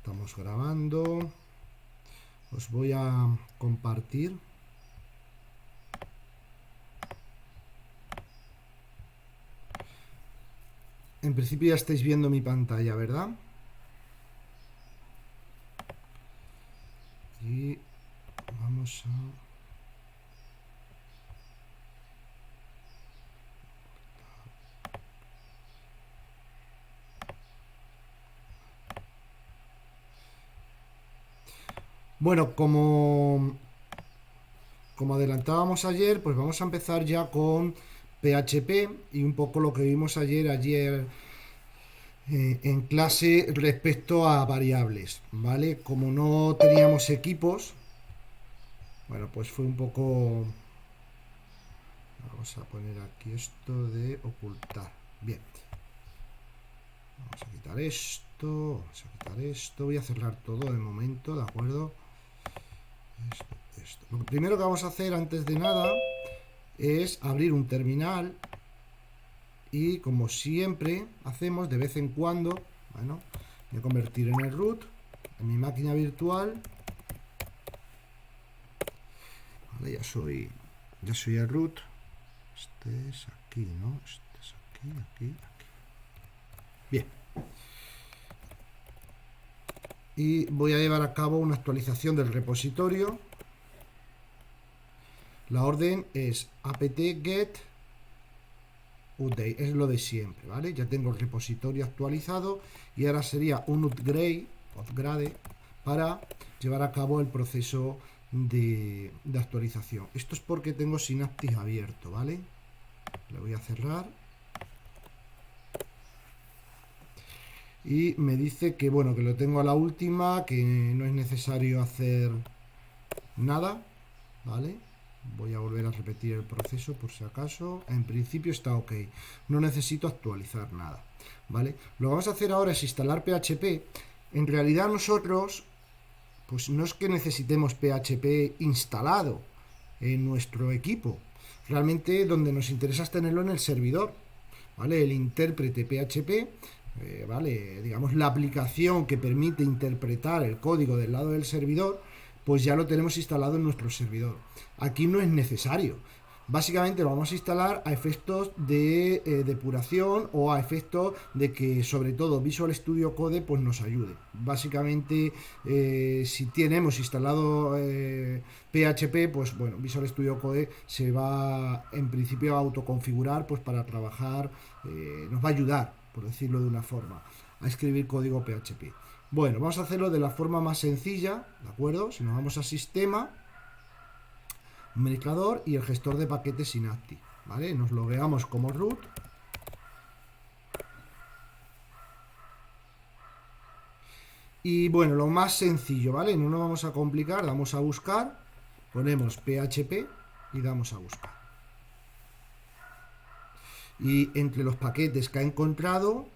estamos grabando. Os voy a compartir. En principio ya estáis viendo mi pantalla, ¿verdad? Y vamos a... Bueno, como adelantábamos ayer, pues vamos a empezar ya con PHP y un poco lo que vimos ayer en clase respecto a variables, ¿vale? Como no teníamos equipos, bueno, pues fue un poco... Vamos a poner aquí esto de ocultar. Bien. Vamos a quitar esto, vamos a quitar esto. Voy a cerrar todo de momento, ¿de acuerdo? Esto. Lo primero que vamos a hacer antes de nada es abrir un terminal y como siempre hacemos de vez en cuando, bueno, voy a convertir en el root, en mi máquina virtual. Vale, ya soy el root. Este es aquí, ¿no? Este es aquí. Bien. Y voy a llevar a cabo una actualización del repositorio. La orden es apt-get update, es lo de siempre, ¿vale? Ya tengo el repositorio actualizado y ahora sería un upgrade para llevar a cabo el proceso de actualización. Esto es porque tengo Synaptic abierto, ¿vale? Le voy a cerrar. Y me dice que, bueno, que lo tengo a la última, que no es necesario hacer nada, ¿vale? Voy a volver a repetir el proceso por si acaso. En principio está ok. No necesito actualizar nada, ¿vale? Lo que vamos a hacer ahora es instalar PHP. En realidad nosotros, pues no es que necesitemos PHP instalado en nuestro equipo. Realmente donde nos interesa es tenerlo en el servidor, ¿vale? El intérprete PHP, ¿vale? Digamos la aplicación que permite interpretar el código del lado del servidor, pues ya lo tenemos instalado en nuestro servidor. Aquí no es necesario. Básicamente lo vamos a instalar a efectos de depuración o a efectos de que sobre todo Visual Studio Code pues nos ayude. Básicamente si tenemos instalado PHP, pues bueno, Visual Studio Code se va en principio a autoconfigurar pues para trabajar, nos va a ayudar, por decirlo de una forma, a escribir código PHP. Bueno, vamos a hacerlo de la forma más sencilla, ¿de acuerdo? Si nos vamos a sistema, administrador y el gestor de paquetes Synaptic, ¿vale? Nos logueamos como root. Y bueno, lo más sencillo, ¿vale? No nos vamos a complicar, damos a buscar, ponemos PHP y damos a buscar. Y entre los paquetes que ha encontrado,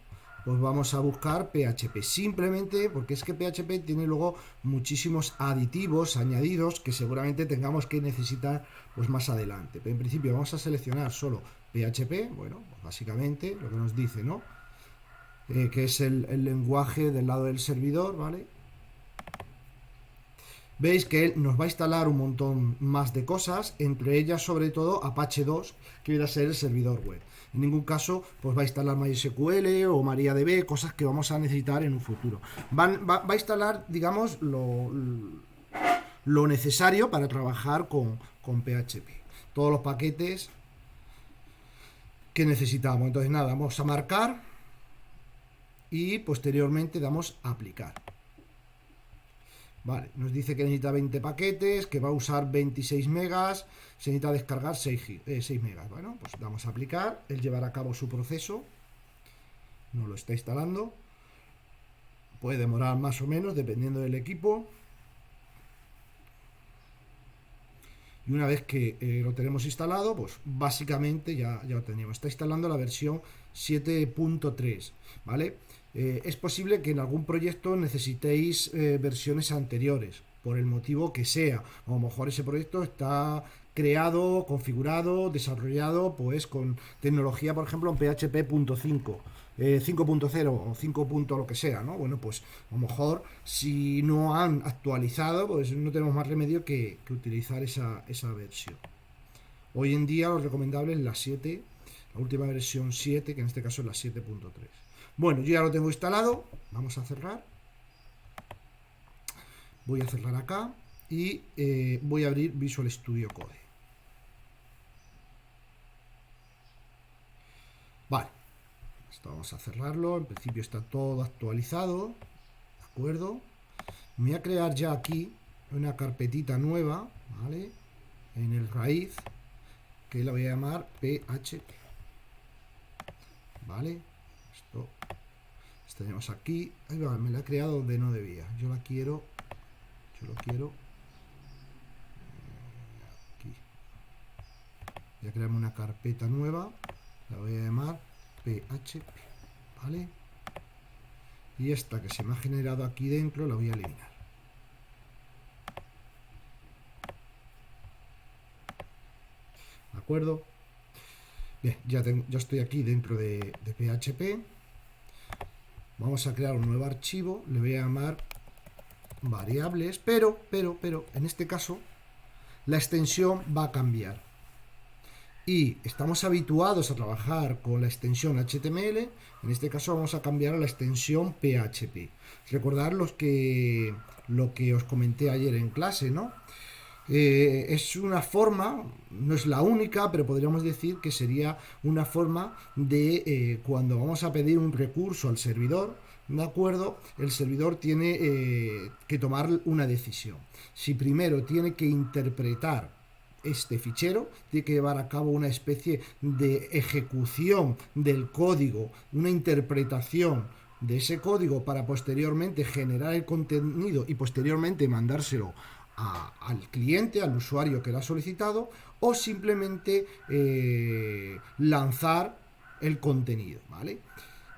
pues vamos a buscar PHP, simplemente porque es que PHP tiene luego muchísimos aditivos añadidos que seguramente tengamos que necesitar pues más adelante. Pero en principio vamos a seleccionar solo PHP, bueno, pues básicamente lo que nos dice, ¿no? Que es el lenguaje del lado del servidor, ¿vale? Veis que él nos va a instalar un montón más de cosas, entre ellas sobre todo Apache 2, que viene a ser el servidor web. En ningún caso pues va a instalar MySQL o MariaDB, cosas que vamos a necesitar en un futuro. Va a instalar, digamos, lo necesario para trabajar con PHP. Todos los paquetes que necesitamos. Entonces nada, vamos a marcar y posteriormente damos a aplicar. Vale, nos dice que necesita 20 paquetes, que va a usar 26 megas, se necesita descargar 6 megas. Bueno, pues damos a aplicar, él llevará a cabo su proceso, nos lo está instalando, puede demorar más o menos dependiendo del equipo. Y una vez que lo tenemos instalado, pues básicamente ya lo tenemos. Está instalando la versión 7.3, ¿vale? Es posible que en algún proyecto necesitéis versiones anteriores, por el motivo que sea. A lo mejor ese proyecto está creado, configurado, desarrollado pues con tecnología, por ejemplo, en PHP 5, 5.0 o 5. Lo que sea, ¿no? Bueno, pues a lo mejor si no han actualizado, pues no tenemos más remedio que utilizar esa versión. Hoy en día lo recomendable es la 7, la última versión 7, que en este caso es la 7.3. Bueno, yo ya lo tengo instalado, vamos a cerrar. Voy a cerrar acá y voy a abrir Visual Studio Code. Vale, esto vamos a cerrarlo, en principio está todo actualizado, ¿de acuerdo? Me voy a crear ya aquí una carpetita nueva, ¿vale? En el raíz, que la voy a llamar PHP, ¿vale? Esto tenemos aquí, ahí va, me la he creado donde no debía, yo lo quiero aquí. Voy a crearme una carpeta nueva, la voy a llamar PHP, ¿vale? Y esta que se me ha generado aquí dentro la voy a eliminar. ¿De acuerdo? Bien, ya estoy aquí dentro de PHP. Vamos a crear un nuevo archivo, le voy a llamar variables, pero en este caso la extensión va a cambiar. Y estamos habituados a trabajar con la extensión HTML, en este caso vamos a cambiar a la extensión PHP. Recordad lo que os comenté ayer en clase, ¿no? Es una forma, no es la única, pero podríamos decir que sería una forma de cuando vamos a pedir un recurso al servidor, ¿de acuerdo? El servidor tiene que tomar una decisión. Si primero tiene que interpretar este fichero, tiene que llevar a cabo una especie de ejecución del código, una interpretación de ese código para posteriormente generar el contenido y posteriormente mandárselo al cliente, al usuario que lo ha solicitado, o simplemente lanzar el contenido, ¿vale?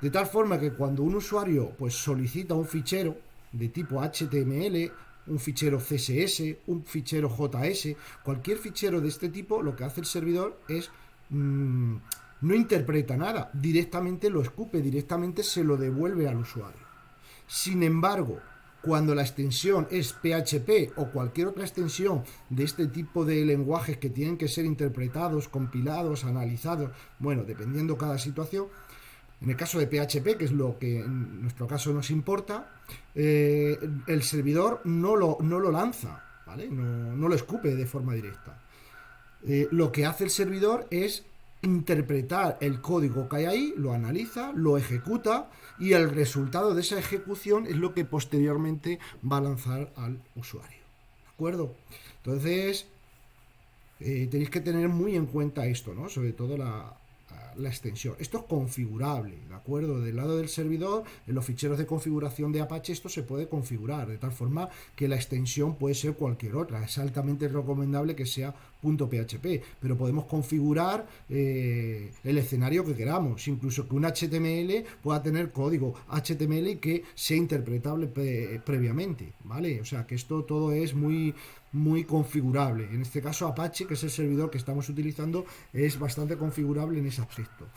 De tal forma que cuando un usuario pues solicita un fichero de tipo HTML, un fichero CSS, un fichero JS, cualquier fichero de este tipo, lo que hace el servidor es no interpreta nada, directamente lo escupe, directamente se lo devuelve al usuario. Sin embargo, cuando la extensión es PHP o cualquier otra extensión de este tipo de lenguajes que tienen que ser interpretados, compilados, analizados, bueno, dependiendo cada situación, en el caso de PHP, que es lo que en nuestro caso nos importa, el servidor no lo lanza, ¿vale? No lo escupe de forma directa. Lo que hace el servidor es interpretar el código que hay ahí, lo analiza, lo ejecuta y el resultado de esa ejecución es lo que posteriormente va a lanzar al usuario. ¿De acuerdo? Entonces, tenéis que tener muy en cuenta esto, ¿no? Sobre todo la extensión. Esto es configurable, ¿de acuerdo? Del lado del servidor, en los ficheros de configuración de Apache, esto se puede configurar de tal forma que la extensión puede ser cualquier otra. Es altamente recomendable que sea .php, pero podemos configurar el escenario que queramos, incluso que un HTML pueda tener código HTML y que sea interpretable previamente, ¿vale? O sea que esto todo es muy configurable. En este caso Apache, que es el servidor que estamos utilizando, es bastante configurable en ese aspecto.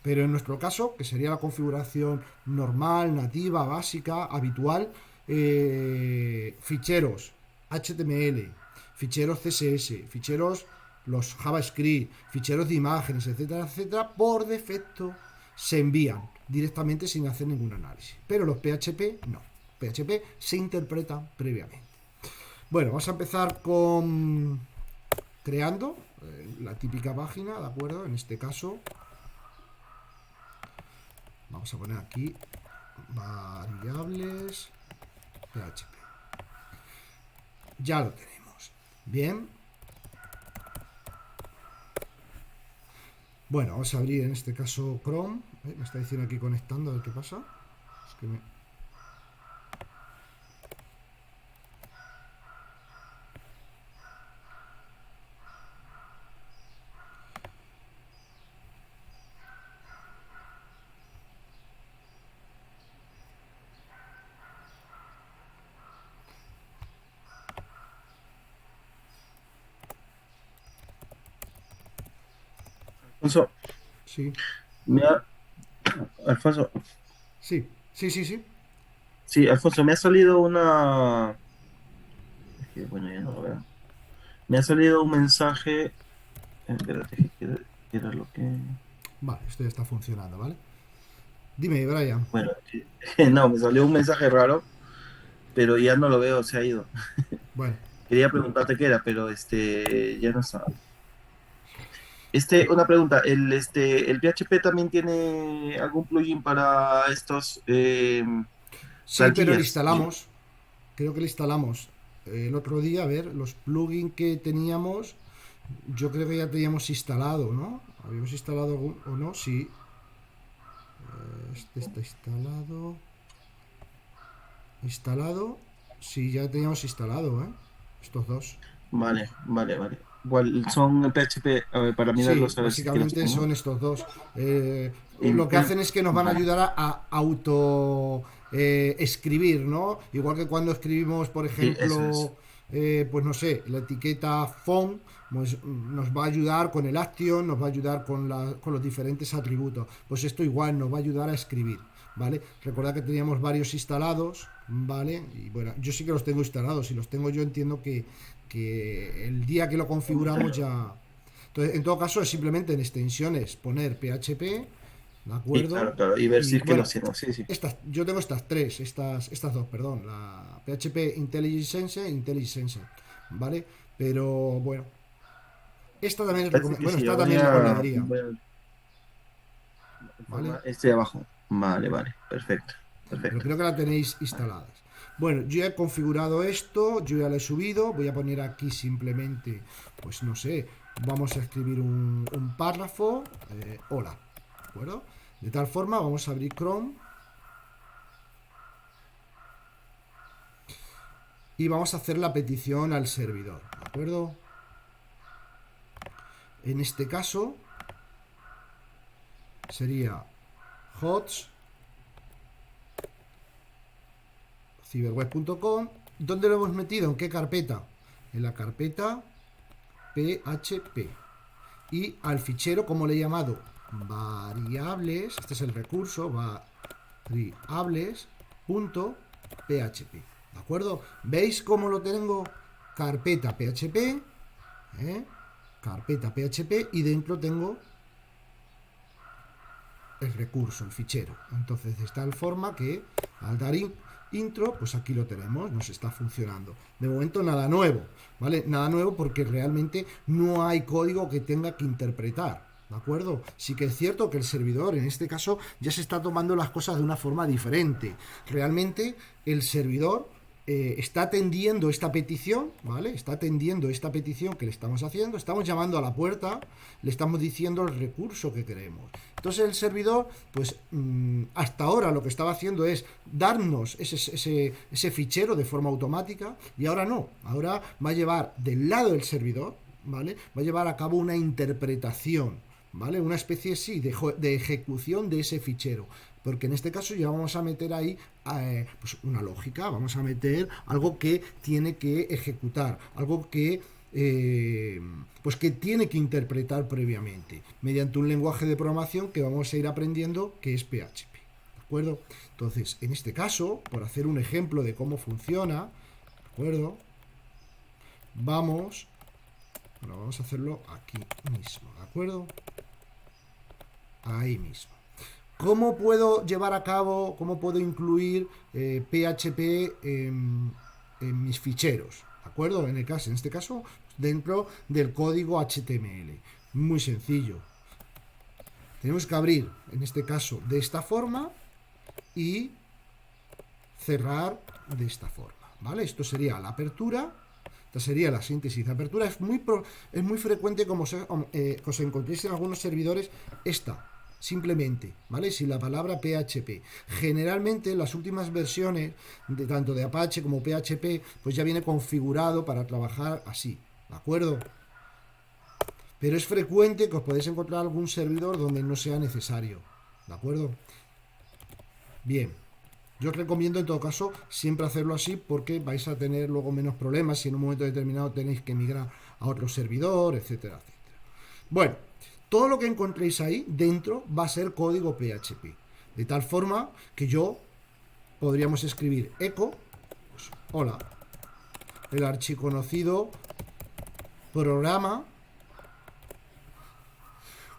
Pero en nuestro caso, que sería la configuración normal, nativa, básica, habitual, ficheros HTML, ficheros CSS, ficheros los JavaScript, ficheros de imágenes, etcétera, etcétera, por defecto se envían directamente sin hacer ningún análisis. Pero los PHP no. PHP se interpreta previamente. Bueno, vamos a empezar con creando la típica página, ¿de acuerdo? En este caso vamos a poner aquí variables PHP. Ya lo tenemos. Bien. Bueno, vamos a abrir en este caso Chrome. Me está diciendo aquí conectando, a ver qué pasa. Es que Alfonso, Sí, me ha, Alfonso, sí, sí, sí, sí. sí, Alfonso, me ha salido una, es que, bueno, ya no lo veo. Me ha salido un mensaje, espérate, ¿qué era lo que? Vale, esto ya está funcionando, ¿vale? Dime, Brian. Bueno, no, me salió un mensaje raro, pero ya no lo veo, se ha ido. Bueno, Quería preguntarte qué era, pero ya no está. Una pregunta, ¿el PHP también tiene algún plugin para estos sí, pero le plantillas? instalamos. Creo que le instalamos el otro día. A ver, los plugins que teníamos, yo creo que ya teníamos instalado, ¿no? ¿Habíamos instalado algún o no? Sí. Este está instalado. Instalado. Sí, ya teníamos instalado, ¿eh? Estos dos. Vale, vale, vale. Igual son el PHP, a ver, para Sí, mirarlos, a ver si es que los básicamente tengo. son estos dos. Eh, lo que Intel, hacen es que nos van a vale. ayudar a auto escribir, ¿no? Igual que cuando escribimos, por Sí, eso es. ejemplo, pues no sé, la etiqueta font, pues nos va a ayudar con el action, nos va a ayudar con los diferentes atributos. Pues esto igual nos va a ayudar a escribir, ¿vale? Recordad que teníamos varios instalados, ¿vale? Y bueno, yo sí que los tengo instalados. Si los tengo yo entiendo que el día que lo configuramos ya. Entonces, en todo caso, es simplemente en extensiones poner PHP, ¿de Sí, acuerdo? claro, claro. Y ver si Y es que bueno, los tengo. Sí, sí. yo tengo estas tres, estas dos, perdón, la PHP IntelliSense Sense e IntelliSense Sensor, ¿vale? Pero bueno, esta también es Parece que bueno, sí, esta también es con la dría, voy a ¿vale? informar este de abajo. Vale, vale. Perfecto. Pero Perfecto. creo que la tenéis instaladas. Bueno, yo ya he configurado esto, yo ya lo he subido, voy a poner aquí simplemente, pues no sé, vamos a escribir un párrafo, hola, ¿de acuerdo? De tal forma, vamos a abrir Chrome y vamos a hacer la petición al servidor, ¿de acuerdo? En este caso sería hosts ciberweb.com. ¿Dónde lo hemos metido? ¿En qué carpeta? En la carpeta PHP. Y al fichero, como le he llamado, variables, este es el recurso, variables.php. ¿De acuerdo? ¿Veis cómo lo tengo? Carpeta PHP, ¿eh? Carpeta PHP y dentro tengo el recurso, el fichero. Entonces, de tal forma que al dar intro, pues aquí lo tenemos, nos está funcionando. De momento nada nuevo, ¿vale? Nada nuevo porque realmente no hay código que tenga que interpretar. ¿De acuerdo? Sí que es cierto que el servidor, en este caso, ya se está tomando las cosas de una forma diferente. Realmente el servidor está atendiendo esta petición, ¿vale? Está atendiendo esta petición que le estamos haciendo, estamos llamando a la puerta, le estamos diciendo el recurso que queremos. Entonces el servidor, pues hasta ahora lo que estaba haciendo es darnos ese fichero de forma automática y ahora no, ahora va a llevar del lado del servidor, ¿vale? Va a llevar a cabo una interpretación, ¿vale? Una especie, sí, de ejecución de ese fichero. Porque en este caso ya vamos a meter ahí pues una lógica, vamos a meter algo que tiene que ejecutar, algo que pues que tiene que interpretar previamente mediante un lenguaje de programación que vamos a ir aprendiendo que es PHP. ¿De acuerdo? Entonces, en este caso, por hacer un ejemplo de cómo funciona, ¿de acuerdo? Vamos, bueno, vamos a hacerlo aquí mismo, ¿de acuerdo? Ahí mismo. ¿Cómo puedo llevar a cabo, cómo puedo incluir PHP en mis ficheros? ¿De acuerdo? En este caso, dentro del código HTML. Muy sencillo. Tenemos que abrir, en este caso, de esta forma y cerrar de esta forma. ¿Vale? Esto sería la apertura. Esta sería la síntesis de apertura. Es muy frecuente como que os encontréis en algunos servidores esta, simplemente, ¿vale? Sin la palabra PHP. Generalmente las últimas versiones, de tanto de Apache como PHP, pues ya viene configurado para trabajar así, ¿de acuerdo? Pero es frecuente que os podéis encontrar algún servidor donde no sea necesario, ¿de acuerdo? Bien, yo os recomiendo en todo caso siempre hacerlo así porque vais a tener luego menos problemas si en un momento determinado tenéis que migrar a otro servidor, etcétera, etcétera. Bueno, todo lo que encontréis ahí dentro va a ser código PHP. De tal forma que podríamos escribir echo, pues, hola, el archiconocido programa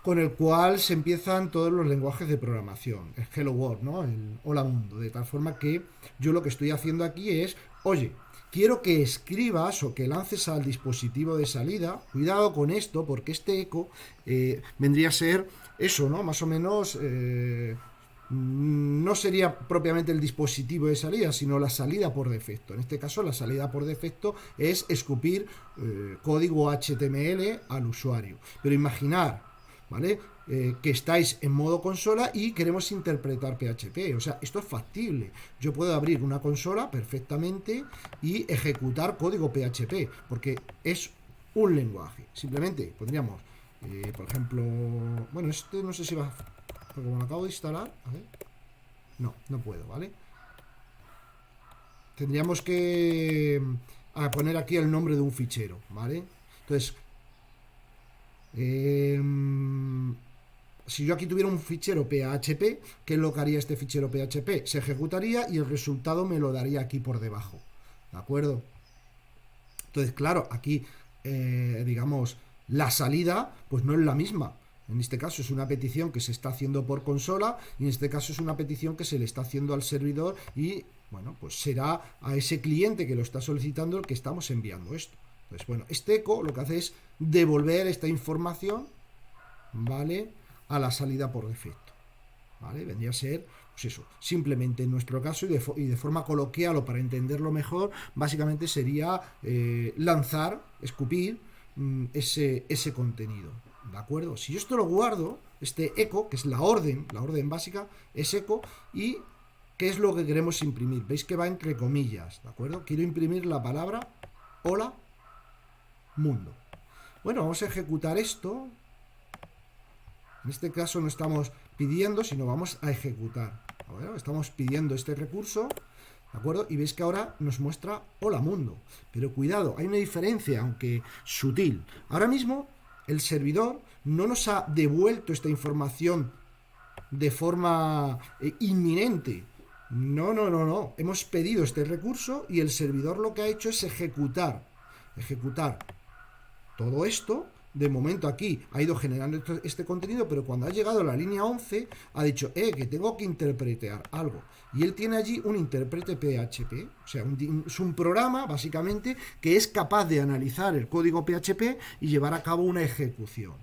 con el cual se empiezan todos los lenguajes de programación, el Hello World, ¿no? El Hola Mundo, de tal forma que yo lo que estoy haciendo aquí es, oye, quiero que escribas o que lances al dispositivo de salida, cuidado con esto, porque este eco vendría a ser eso, ¿no? Más o menos, no sería propiamente el dispositivo de salida, sino la salida por defecto. En este caso, la salida por defecto es escupir código HTML al usuario. Pero imaginar, ¿vale? Que estáis en modo consola y queremos interpretar PHP. O sea, esto es factible. Yo puedo abrir una consola perfectamente y ejecutar código PHP, porque es un lenguaje. Simplemente pondríamos, por ejemplo, bueno, este no sé si va, porque como lo acabo de instalar, a ver, no puedo, ¿vale? Tendríamos que poner aquí el nombre de un fichero, ¿vale? Entonces, eh, si yo aquí tuviera un fichero PHP, ¿qué es lo que haría este fichero PHP? Se ejecutaría y el resultado me lo daría aquí por debajo. ¿De acuerdo? Entonces, claro, aquí, digamos, la salida, pues no es la misma. En este caso es una petición que se está haciendo por consola y en este caso es una petición que se le está haciendo al servidor y, bueno, pues será a ese cliente que lo está solicitando el que estamos enviando esto. Entonces, bueno, este eco lo que hace es devolver esta información, ¿vale? A la salida por defecto, ¿vale? Vendría a ser, pues eso, simplemente en nuestro caso y de forma coloquial o para entenderlo mejor, básicamente sería lanzar, escupir ese contenido, ¿de acuerdo? Si yo esto lo guardo, este eco, que es la orden básica, es eco y ¿qué es lo que queremos imprimir? Veis que va entre comillas, ¿de acuerdo? Quiero imprimir la palabra hola mundo. Bueno, vamos a ejecutar esto. En este caso no estamos pidiendo, sino vamos a ejecutar. Bueno, estamos pidiendo este recurso, ¿de acuerdo? Y veis que ahora nos muestra hola mundo. Pero cuidado, hay una diferencia, aunque sutil. Ahora mismo el servidor no nos ha devuelto esta información de forma inminente. No. Hemos pedido este recurso y el servidor lo que ha hecho es ejecutar todo esto. De momento aquí ha ido generando este contenido, pero cuando ha llegado a la línea 11 ha dicho, que tengo que interpretar algo. Y él tiene allí un intérprete PHP, o sea, es un programa básicamente que es capaz de analizar el código PHP y llevar a cabo una ejecución,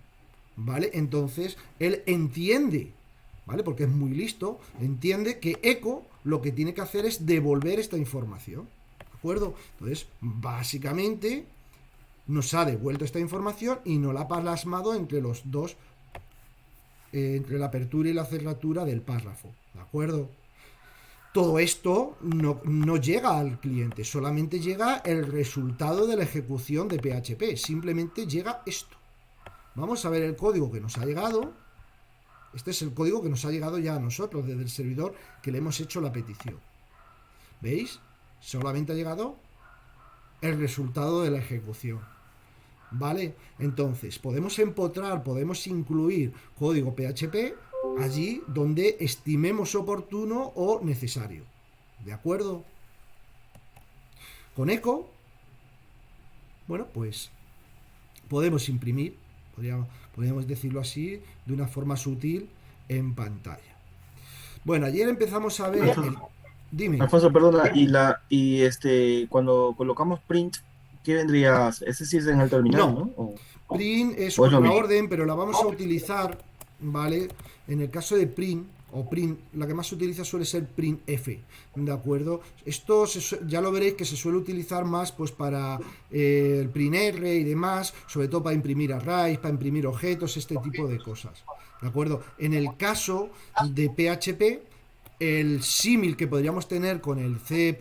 ¿vale? Entonces él entiende, ¿vale? Porque es muy listo, entiende que echo lo que tiene que hacer es devolver esta información, ¿de acuerdo? Entonces, básicamente nos ha devuelto esta información y nos la ha plasmado entre los dos, entre la apertura y la cerratura del párrafo, ¿de acuerdo? Todo esto no llega al cliente, solamente llega el resultado de la ejecución de PHP, simplemente llega esto. Vamos a ver el código que nos ha llegado. Este es el código que nos ha llegado ya a nosotros desde el servidor que le hemos hecho la petición. ¿Veis? Solamente ha llegado el resultado de la ejecución. ¿Vale? Entonces, podemos empotrar, podemos incluir código PHP allí donde estimemos oportuno o necesario. ¿De acuerdo? Con eco, bueno, pues podemos imprimir, podríamos decirlo así, de una forma sutil en pantalla. Bueno, ayer empezamos a ver... Dime. Alfonso, perdona, cuando colocamos print, ¿qué vendría? Ese sí es en el terminal, No, ¿no? print es ¿O es lo otra mismo? orden, pero la vamos a utilizar, ¿vale? En el caso de print, o print, la que más se utiliza suele ser print F, ¿de acuerdo? Esto ya lo veréis que se suele utilizar más pues para el print R y demás, sobre todo para imprimir arrays, para imprimir objetos, este tipo de cosas, ¿de acuerdo? En el caso de PHP, el símil que podríamos tener con el C++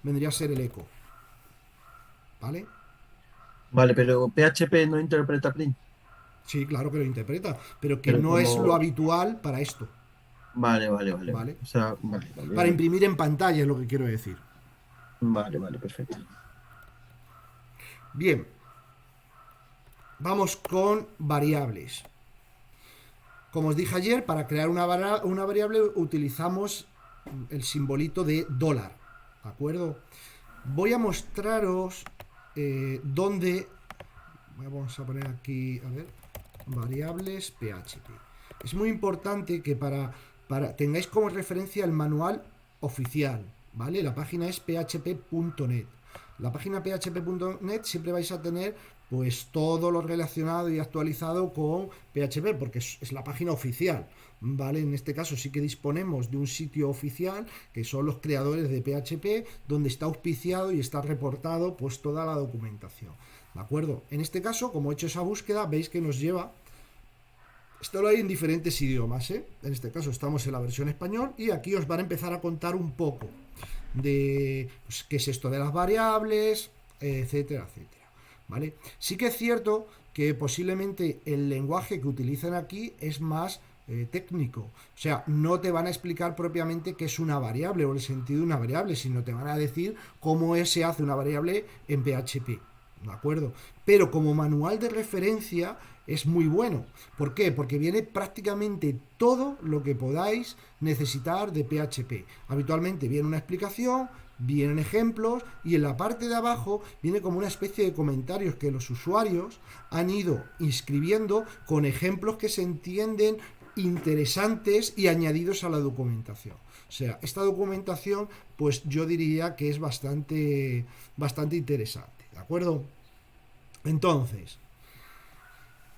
vendría a ser el echo, ¿vale? Vale, pero PHP no interpreta print. Sí, claro que lo interpreta, pero que Pero no es lo como. habitual para esto, Vale. ¿vale? O sea, vale, Para vale. imprimir en pantalla es lo que quiero decir. Vale, perfecto. Bien, vamos con variables. Como os dije ayer, para crear una variable utilizamos el simbolito de dólar, ¿de acuerdo? Voy a mostraros dónde, vamos a poner aquí, a ver, variables PHP. Es muy importante que para tengáis como referencia el manual oficial, ¿vale? La página es php.net. La página php.net siempre vais a tener pues todo lo relacionado y actualizado con PHP, porque es la página oficial, ¿vale? En este caso sí que disponemos de un sitio oficial, que son los creadores de PHP, donde está auspiciado y está reportado pues toda la documentación, ¿de acuerdo? En este caso, como he hecho esa búsqueda, veis que nos lleva. Esto lo hay en diferentes idiomas, ¿eh? En este caso estamos en la versión español y aquí os van a empezar a contar un poco de pues, qué es esto de las variables, etcétera, etcétera. ¿Vale? Sí que es cierto que posiblemente el lenguaje que utilizan aquí es más técnico. O sea, no te van a explicar propiamente qué es una variable o el sentido de una variable, sino te van a decir cómo se hace una variable en PHP. ¿De acuerdo? Pero como manual de referencia es muy bueno. ¿Por qué? Porque viene prácticamente todo lo que podáis necesitar de PHP. Habitualmente viene una explicación, vienen ejemplos y en la parte de abajo viene como una especie de comentarios que los usuarios han ido inscribiendo con ejemplos que se entienden interesantes y añadidos a la documentación. O sea, esta documentación pues yo diría que es bastante interesante. ¿De acuerdo? Entonces,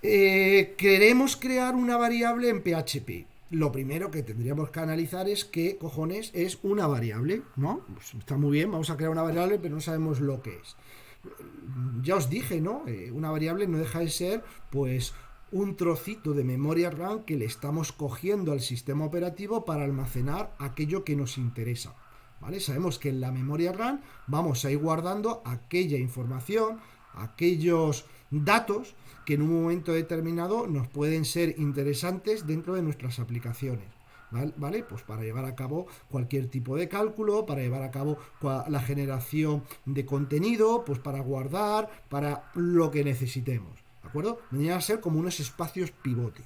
queremos crear una variable en PHP. Lo primero que tendríamos que analizar es qué cojones es una variable, ¿no? Pues está muy bien, vamos a crear una variable, pero no sabemos lo que es. Ya os dije, ¿no? Una variable no deja de ser, pues, un trocito de memoria RAM que le estamos cogiendo al sistema operativo para almacenar aquello que nos interesa. ¿Vale? Sabemos que en la memoria RAM vamos a ir guardando aquella información, aquellos datos que en un momento determinado nos pueden ser interesantes dentro de nuestras aplicaciones. ¿Vale? Pues para llevar a cabo cualquier tipo de cálculo, para llevar a cabo la generación de contenido, pues para guardar, para lo que necesitemos. ¿De acuerdo? Vendrían a ser como unos espacios pivote.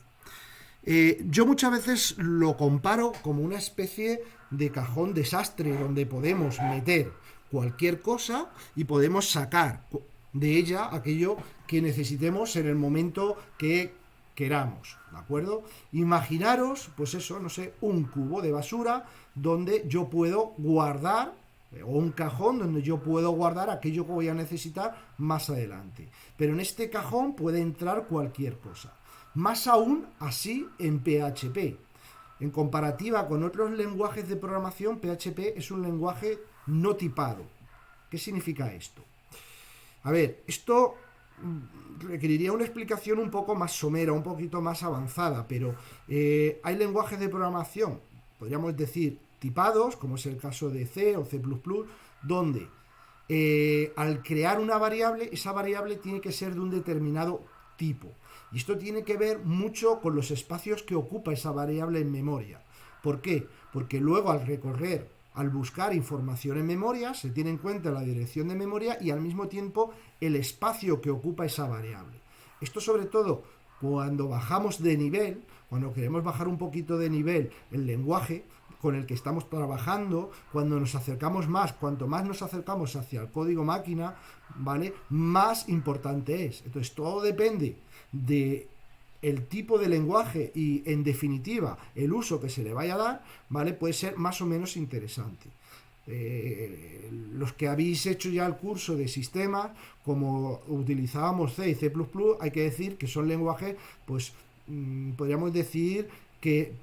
Yo muchas veces lo comparo como una especie de cajón desastre donde podemos meter cualquier cosa y podemos sacar de ella aquello que necesitemos en el momento que queramos, ¿de acuerdo? Imaginaros, pues eso, no sé, un cubo de basura donde yo puedo guardar, o un cajón donde yo puedo guardar aquello que voy a necesitar más adelante. Pero en este cajón puede entrar cualquier cosa. Más aún así en PHP. En comparativa con otros lenguajes de programación, PHP es un lenguaje no tipado. ¿Qué significa esto? A ver, esto requeriría una explicación un poco más somera, un poquito más avanzada, pero hay lenguajes de programación, podríamos decir, tipados, como es el caso de C o C++, donde al crear una variable, esa variable tiene que ser de un determinado tipo. Y esto tiene que ver mucho con los espacios que ocupa esa variable en memoria. ¿Por qué? Porque luego al buscar información en memoria, se tiene en cuenta la dirección de memoria y al mismo tiempo el espacio que ocupa esa variable. Esto sobre todo cuando bajamos de nivel, cuando queremos bajar un poquito de nivel el lenguaje con el que estamos trabajando, cuando nos acercamos más, cuanto más nos acercamos hacia el código máquina, ¿vale? Más importante es. Entonces todo depende de el tipo de lenguaje y en definitiva el uso que se le vaya a dar, ¿vale? Puede ser más o menos interesante. Los que habéis hecho ya el curso de sistemas, como utilizábamos C y C++, hay que decir que son lenguajes, pues podríamos decir que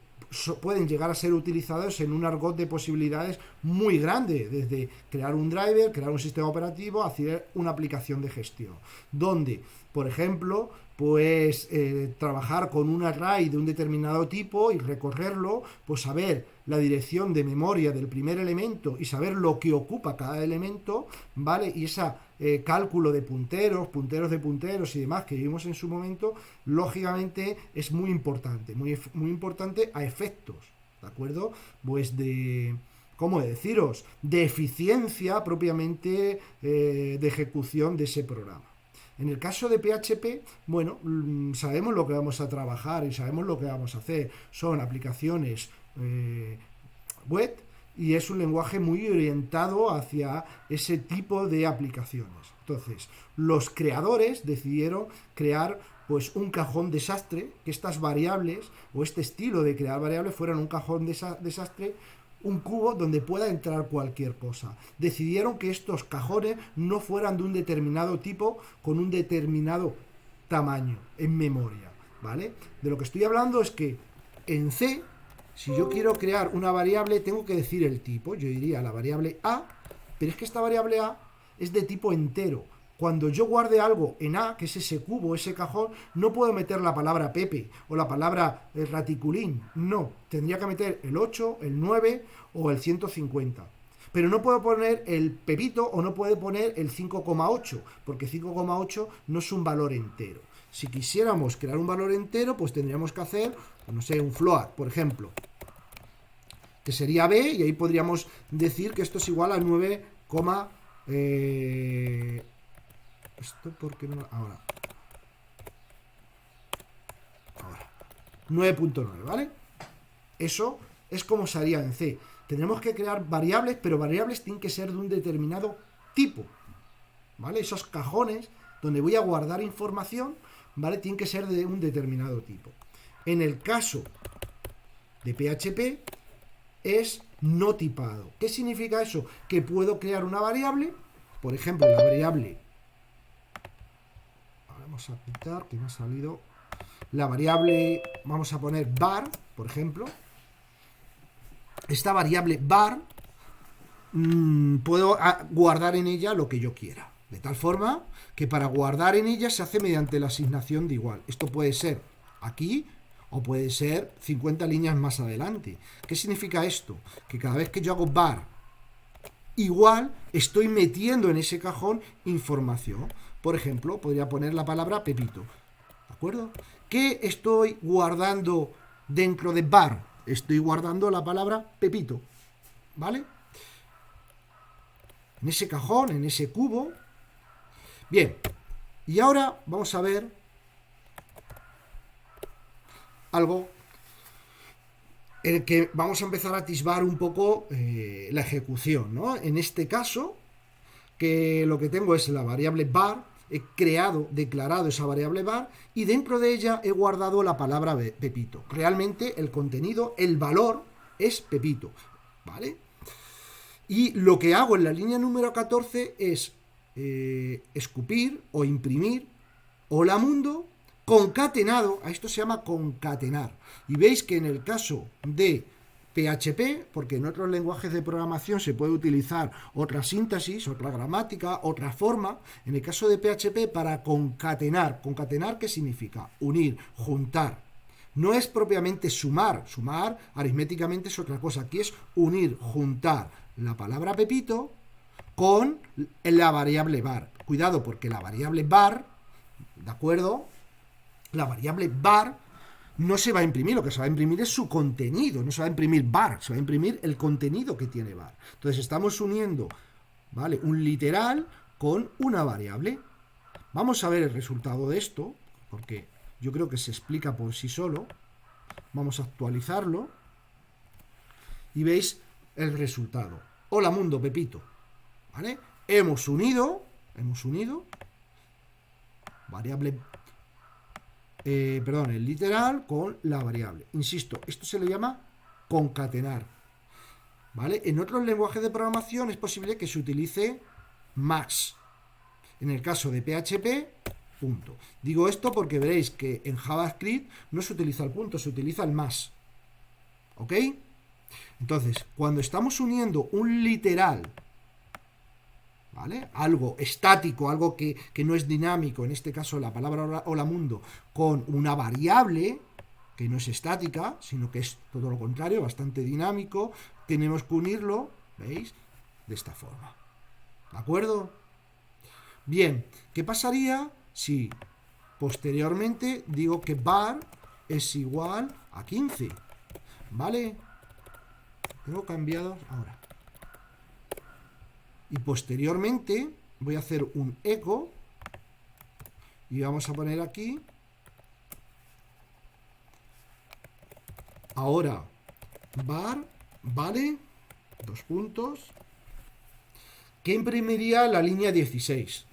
pueden llegar a ser utilizados en un argot de posibilidades muy grande, desde crear un driver, crear un sistema operativo, hacer una aplicación de gestión, donde, por ejemplo, pues trabajar con un array de un determinado tipo y recorrerlo, pues saber la dirección de memoria del primer elemento y saber lo que ocupa cada elemento, ¿vale? Y ese cálculo de punteros de punteros y demás que vimos en su momento, lógicamente es muy importante, muy importante a efectos, ¿de acuerdo? Pues de... ¿cómo deciros? De eficiencia propiamente de ejecución de ese programa. En el caso de PHP, bueno, sabemos lo que vamos a trabajar y sabemos lo que vamos a hacer. Son aplicaciones web y es un lenguaje muy orientado hacia ese tipo de aplicaciones. Entonces, los creadores decidieron crear pues un cajón desastre, que estas variables o este estilo de crear variables fueran un cajón desastre, un cubo donde pueda entrar cualquier cosa. Decidieron que estos cajones no fueran de un determinado tipo con un determinado tamaño en memoria, ¿vale? De lo que estoy hablando es que en C, si yo quiero crear una variable, tengo que decir el tipo. Yo diría la variable A, pero es que esta variable A es de tipo entero. Cuando yo guarde algo en A, que es ese cubo, ese cajón, no puedo meter la palabra Pepe o la palabra raticulín. No, tendría que meter el 8, el 9 o el 150. Pero no puedo poner el Pepito o no puedo poner el 5,8, porque 5,8 no es un valor entero. Si quisiéramos crear un valor entero, pues tendríamos que hacer, no sé, un float, por ejemplo, que sería B, y ahí podríamos decir que esto es igual a 9, esto porque no... Ahora 9.9, ¿vale? Eso es como se haría en C. Tendremos que crear variables, pero variables tienen que ser de un determinado tipo, ¿vale? Esos cajones donde voy a guardar información, ¿vale? Tienen que ser de un determinado tipo. En el caso de PHP es no tipado. ¿Qué significa eso? Que puedo crear una variable, por ejemplo, la variable... Vamos a quitar, que me ha salido... La variable, vamos a poner var, por ejemplo. Esta variable var, puedo guardar en ella lo que yo quiera. De tal forma que para guardar en ella se hace mediante la asignación de igual. Esto puede ser aquí o puede ser 50 líneas más adelante. ¿Qué significa esto? Que cada vez que yo hago var igual, estoy metiendo en ese cajón información. Por ejemplo, podría poner la palabra Pepito. ¿De acuerdo? ¿Qué estoy guardando dentro de var? Estoy guardando la palabra Pepito. ¿Vale? En ese cajón, en ese cubo. Bien. Y ahora vamos a ver algo en el que vamos a empezar a atisbar un poco la ejecución, ¿no? En este caso, que lo que tengo es la variable var, he declarado esa variable var, y dentro de ella he guardado la palabra Pepito. Realmente el contenido, el valor, es Pepito, ¿vale? Y lo que hago en la línea número 14 es escupir o imprimir hola mundo concatenado, a esto se llama concatenar. Y veis que en el caso de PHP, porque en otros lenguajes de programación se puede utilizar otra síntesis, otra gramática, otra forma. En el caso de PHP, para concatenar. ¿Concatenar qué significa? Unir, juntar. No es propiamente sumar. Sumar aritméticamente es otra cosa. Aquí es unir, juntar la palabra Pepito con la variable var. Cuidado, porque la variable var, ¿de acuerdo? La variable var no se va a imprimir, lo que se va a imprimir es su contenido, no se va a imprimir var, se va a imprimir el contenido que tiene var. Entonces estamos uniendo, ¿vale?, un literal con una variable. Vamos a ver el resultado de esto, porque yo creo que se explica por sí solo. Vamos a actualizarlo y veis el resultado. Hola mundo, Pepito, ¿vale? Hemos unido variable el literal con la variable. Insisto, esto se le llama concatenar, ¿vale? En otros lenguajes de programación es posible que se utilice más. En el caso de PHP, punto. Digo esto porque veréis que en JavaScript no se utiliza el punto, se utiliza el más. ¿Ok? Entonces, cuando estamos uniendo un literal, ¿vale?, algo estático, algo que no es dinámico, en este caso la palabra hola mundo, con una variable que no es estática, sino que es todo lo contrario, bastante dinámico, tenemos que unirlo, ¿veis?, de esta forma. ¿De acuerdo? Bien, ¿qué pasaría si posteriormente digo que var es igual a 15? ¿Vale? Tengo cambiado ahora. Y posteriormente voy a hacer un echo Y vamos a poner aquí. Ahora, var, vale, 2 puntos. ¿Qué imprimiría la línea 16?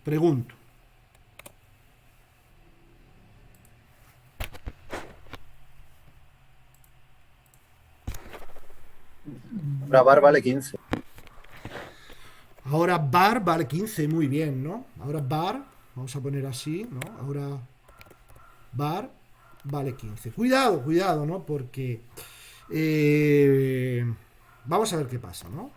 Pregunto. Ahora bar vale 15. Ahora bar vale 15, muy bien, ¿no? Ahora bar, vamos a poner así, ¿no? Ahora bar vale 15. Cuidado, cuidado, ¿no? Porque vamos a ver qué pasa, ¿no?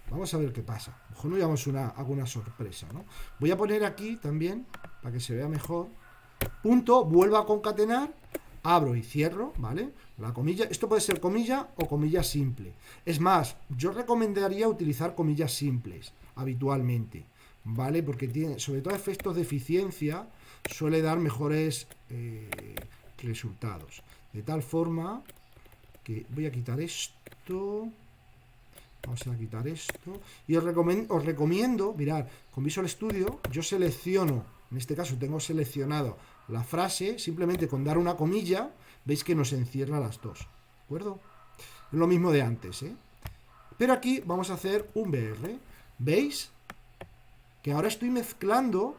Vamos a ver qué pasa. Ojo, no llevamos alguna sorpresa, ¿no? Voy a poner aquí también, para que se vea mejor. Punto, vuelvo a concatenar, abro y cierro, ¿vale? La comilla, esto puede ser comilla o comilla simple. Es más, yo recomendaría utilizar comillas simples habitualmente, ¿vale? Porque tiene, sobre todo efectos de eficiencia, suele dar mejores resultados. De tal forma que voy a quitar esto. Vamos a quitar esto. Y os recomiendo, mirad, con Visual Studio yo selecciono, en este caso tengo seleccionado la frase, simplemente con dar una comilla, veis que nos encierra las dos. ¿De acuerdo? Es lo mismo de antes, ¿eh? Pero aquí vamos a hacer un BR. ¿Veis? Que ahora estoy mezclando.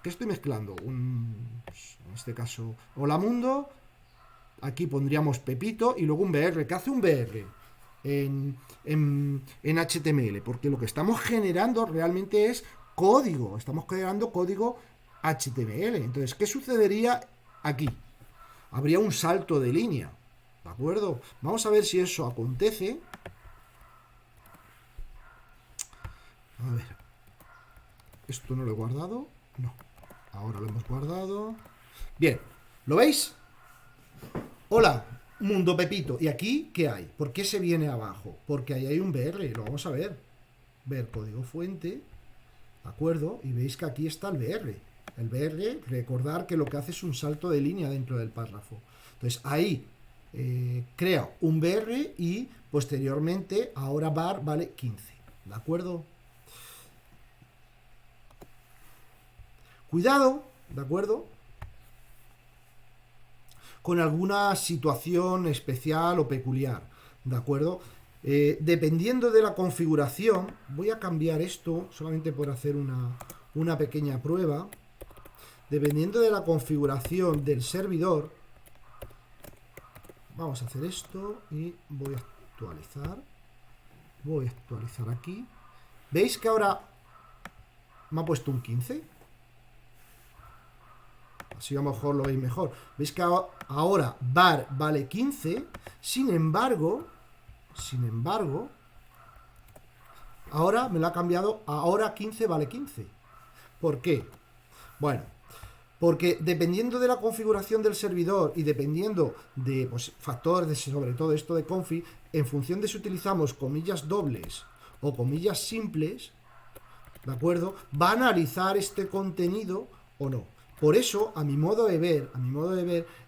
¿Qué estoy mezclando? Pues, en este caso, hola mundo. Aquí pondríamos Pepito y luego un BR. ¿Qué hace un BR? En HTML, porque lo que estamos generando realmente es código, estamos generando código HTML. Entonces, ¿qué sucedería aquí? Habría un salto de línea, ¿de acuerdo? Vamos a ver si eso acontece. A ver, esto no lo he guardado, no, ahora lo hemos guardado. Bien, ¿lo veis? Hola, mundo Pepito. ¿Y aquí qué hay? ¿Por qué se viene abajo? Porque ahí hay un BR, lo vamos a ver. Ver código fuente, ¿de acuerdo? Y veis que aquí está el BR. El BR, recordar que lo que hace es un salto de línea dentro del párrafo. Entonces ahí crea un BR y posteriormente ahora var vale 15. ¿De acuerdo? Cuidado, ¿de acuerdo? Con alguna situación especial o peculiar, ¿de acuerdo? Dependiendo de la configuración, voy a cambiar esto solamente por hacer una pequeña prueba. Dependiendo de la configuración del servidor, vamos a hacer esto y voy a actualizar. Voy a actualizar aquí. ¿Veis que ahora me ha puesto un 15? Así a lo mejor lo veis mejor. ¿Veis que ahora var vale 15? Sin embargo, ahora me lo ha cambiado a ahora 15 vale 15. ¿Por qué? Bueno, porque dependiendo de la configuración del servidor y dependiendo de pues, factores, sobre todo esto de config, en función de si utilizamos comillas dobles o comillas simples, ¿de acuerdo? Va a analizar este contenido o no. Por eso, a mi modo de ver,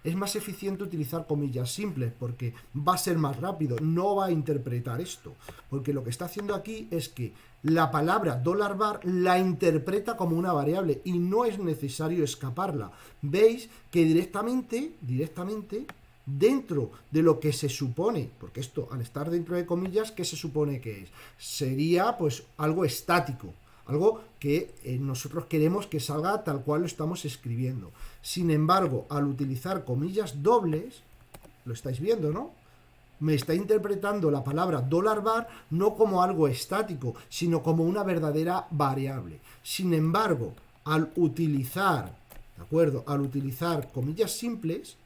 es más eficiente utilizar comillas simples, porque va a ser más rápido, no va a interpretar esto. Porque lo que está haciendo aquí es que la palabra $var la interpreta como una variable y no es necesario escaparla. Veis que directamente, dentro de lo que se supone, porque esto al estar dentro de comillas, ¿qué se supone que es? Sería pues algo estático. Algo que nosotros queremos que salga tal cual lo estamos escribiendo. Sin embargo, al utilizar comillas dobles, lo estáis viendo, ¿no? Me está interpretando la palabra $var no como algo estático, sino como una verdadera variable. Sin embargo, al utilizar, ¿de acuerdo? Al utilizar comillas simples,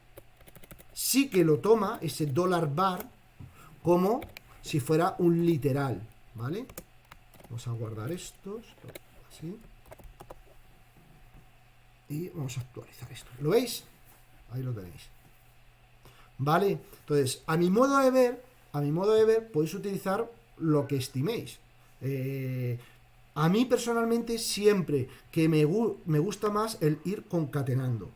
sí que lo toma ese $var como si fuera un literal, ¿vale? Vamos a guardar estos, así. Y vamos a actualizar esto. ¿Lo veis? Ahí lo tenéis. ¿Vale? Entonces, a mi modo de ver, podéis utilizar lo que estiméis. A mí personalmente siempre que me gusta más el ir concatenando.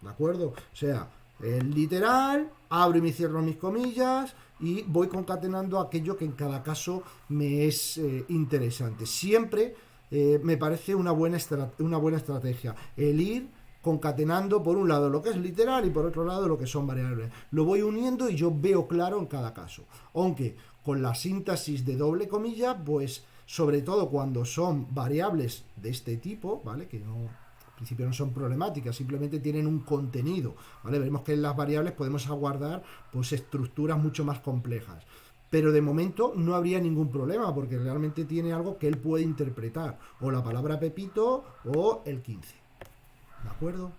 ¿De acuerdo? O sea, el literal, abro y me cierro mis comillas y voy concatenando aquello que en cada caso me es interesante. Siempre me parece una buena estrategia. El ir concatenando por un lado lo que es literal y por otro lado lo que son variables. Lo voy uniendo y yo veo claro en cada caso. Aunque con la síntesis de doble comilla, pues sobre todo cuando son variables de este tipo, ¿vale? Que no, al principio no son problemáticas, simplemente tienen un contenido, ¿vale? Veremos que en las variables podemos aguardar pues estructuras mucho más complejas. Pero de momento no habría ningún problema porque realmente tiene algo que él puede interpretar, o la palabra Pepito o el 15. ¿De acuerdo?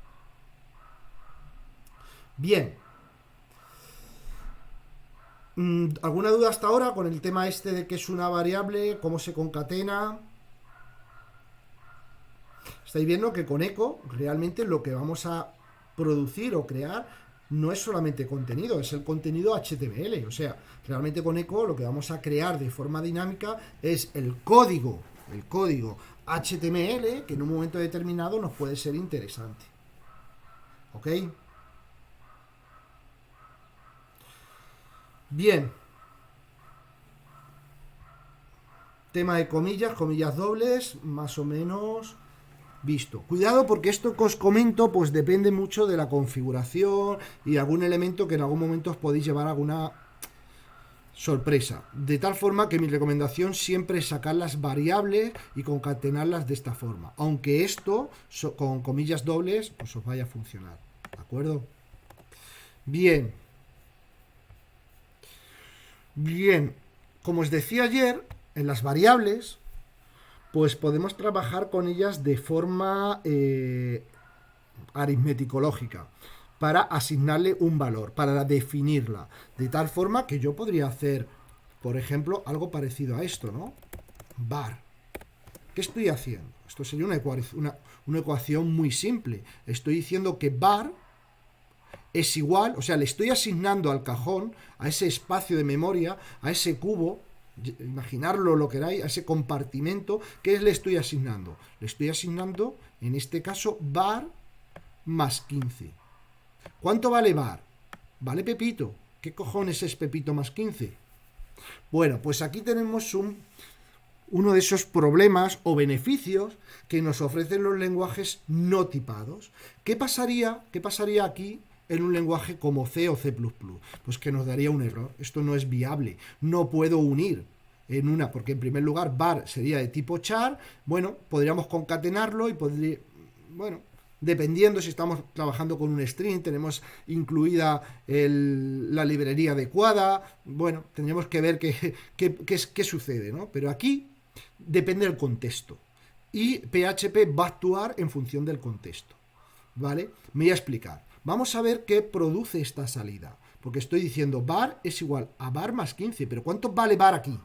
Bien. ¿Alguna duda hasta ahora con el tema este de qué es una variable, cómo se concatena? Estáis viendo que con eco realmente lo que vamos a producir o crear no es solamente contenido, es el contenido HTML. O sea, realmente con eco lo que vamos a crear de forma dinámica es el código HTML que en un momento determinado nos puede ser interesante. ¿Ok? Bien. Tema de comillas dobles, más o menos visto. Cuidado porque esto que os comento pues depende mucho de la configuración y algún elemento que en algún momento os podéis llevar alguna sorpresa. De tal forma que mi recomendación siempre es sacar las variables y concatenarlas de esta forma. Aunque esto con comillas dobles pues os vaya a funcionar. ¿De acuerdo? Bien. Bien. Como os decía ayer, en las variables pues podemos trabajar con ellas de forma aritmético-lógica para asignarle un valor, para definirla, de tal forma que yo podría hacer, por ejemplo, algo parecido a esto, ¿no? Var. ¿Qué estoy haciendo? Esto sería una ecuación muy simple. Estoy diciendo que var es igual, o sea, le estoy asignando al cajón, a ese espacio de memoria, a ese cubo, imaginarlo lo queráis, a ese compartimento, ¿qué le estoy asignando? Le estoy asignando, en este caso, var más 15. ¿Cuánto vale var? Vale Pepito. ¿Qué cojones es Pepito más 15? Bueno, pues aquí tenemos uno de esos problemas o beneficios que nos ofrecen los lenguajes no tipados. ¿Qué pasaría aquí en un lenguaje como C o C++? Pues que nos daría un error. Esto no es viable. No puedo unir en una, porque en primer lugar var sería de tipo char. Bueno, podríamos concatenarlo y bueno, dependiendo si estamos trabajando con un string, tenemos incluida la librería adecuada. Bueno, tendríamos que ver qué sucede, ¿no? Pero aquí depende del contexto. Y PHP va a actuar en función del contexto. ¿Vale? Me voy a explicar. Vamos a ver qué produce esta salida. Porque estoy diciendo var es igual a var más 15. Pero ¿cuánto vale var aquí?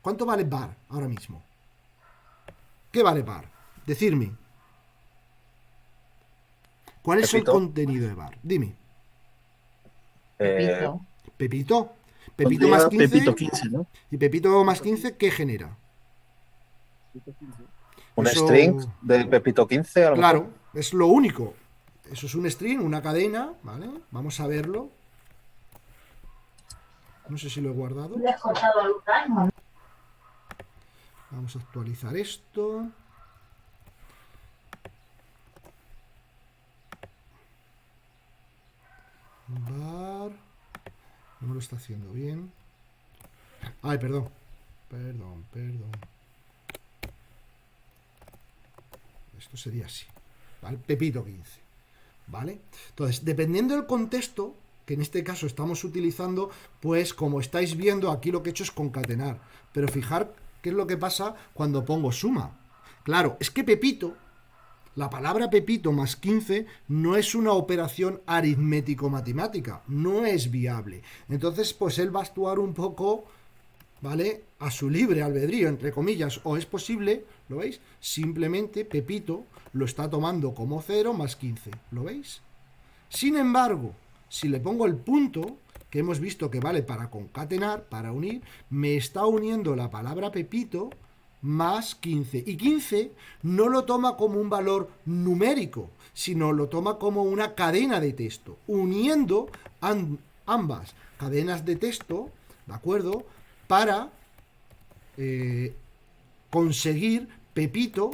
¿Cuánto vale var ahora mismo? ¿Qué vale var? Decidme. ¿Cuál es el Pepito. contenido de var? Dime. Eh, Pepito. Pepito más Pondría 15. Pepito 15, ¿no? ¿Y Pepito más 15 qué genera? Un string Eso, de Pepito 15, a lo mejor. claro, es lo único. Eso es un string, una cadena, ¿vale? Vamos a verlo. No sé si lo he guardado. Vamos a actualizar esto. Var. No me lo está haciendo bien. Ay, perdón. Perdón. Esto sería así. ¿Vale? Pepito 15. ¿Vale? Entonces, dependiendo del contexto, que en este caso estamos utilizando, pues como estáis viendo, aquí lo que he hecho es concatenar. Pero fijar qué es lo que pasa cuando pongo suma. Claro, es que Pepito, la palabra Pepito más 15 no es una operación aritmético-matemática, no es viable. Entonces, pues él va a actuar un poco, ¿vale? A su libre albedrío, entre comillas, o es posible, ¿lo veis? Simplemente Pepito lo está tomando como 0 más 15, ¿lo veis? Sin embargo, si le pongo el punto, que hemos visto que vale para concatenar, para unir, me está uniendo la palabra Pepito más 15. Y 15 no lo toma como un valor numérico, sino lo toma como una cadena de texto, uniendo ambas cadenas de texto, ¿de acuerdo? Para conseguir Pepito,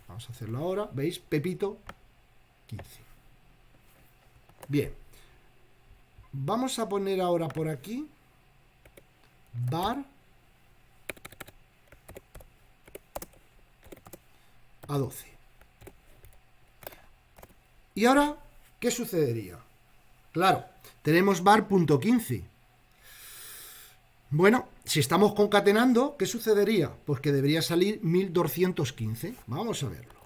vamos a hacerlo ahora, ¿veis? Pepito 15. Bien, vamos a poner ahora por aquí var a 12. Y ahora, ¿qué sucedería? Claro, tenemos var.15. Bueno, si estamos concatenando, ¿qué sucedería? Pues que debería salir 1215. Vamos a verlo.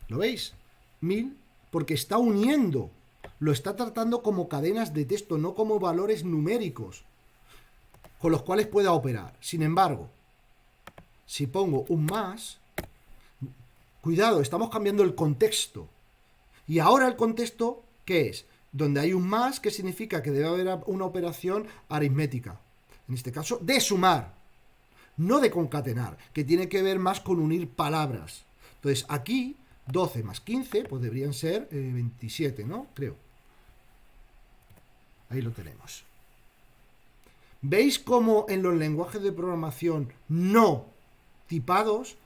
¿Lo veis? 1000, porque está uniendo. Lo está tratando como cadenas de texto, no como valores numéricos con los cuales pueda operar. Sin embargo, si pongo un más, cuidado, estamos cambiando el contexto. Y ahora el contexto, ¿qué es? Donde hay un más, que significa que debe haber una operación aritmética. En este caso, de sumar, no de concatenar, que tiene que ver más con unir palabras. Entonces, aquí, 12 más 15, pues deberían ser 27, ¿no? Creo. Ahí lo tenemos. ¿Veis cómo en los lenguajes de programación no tipados,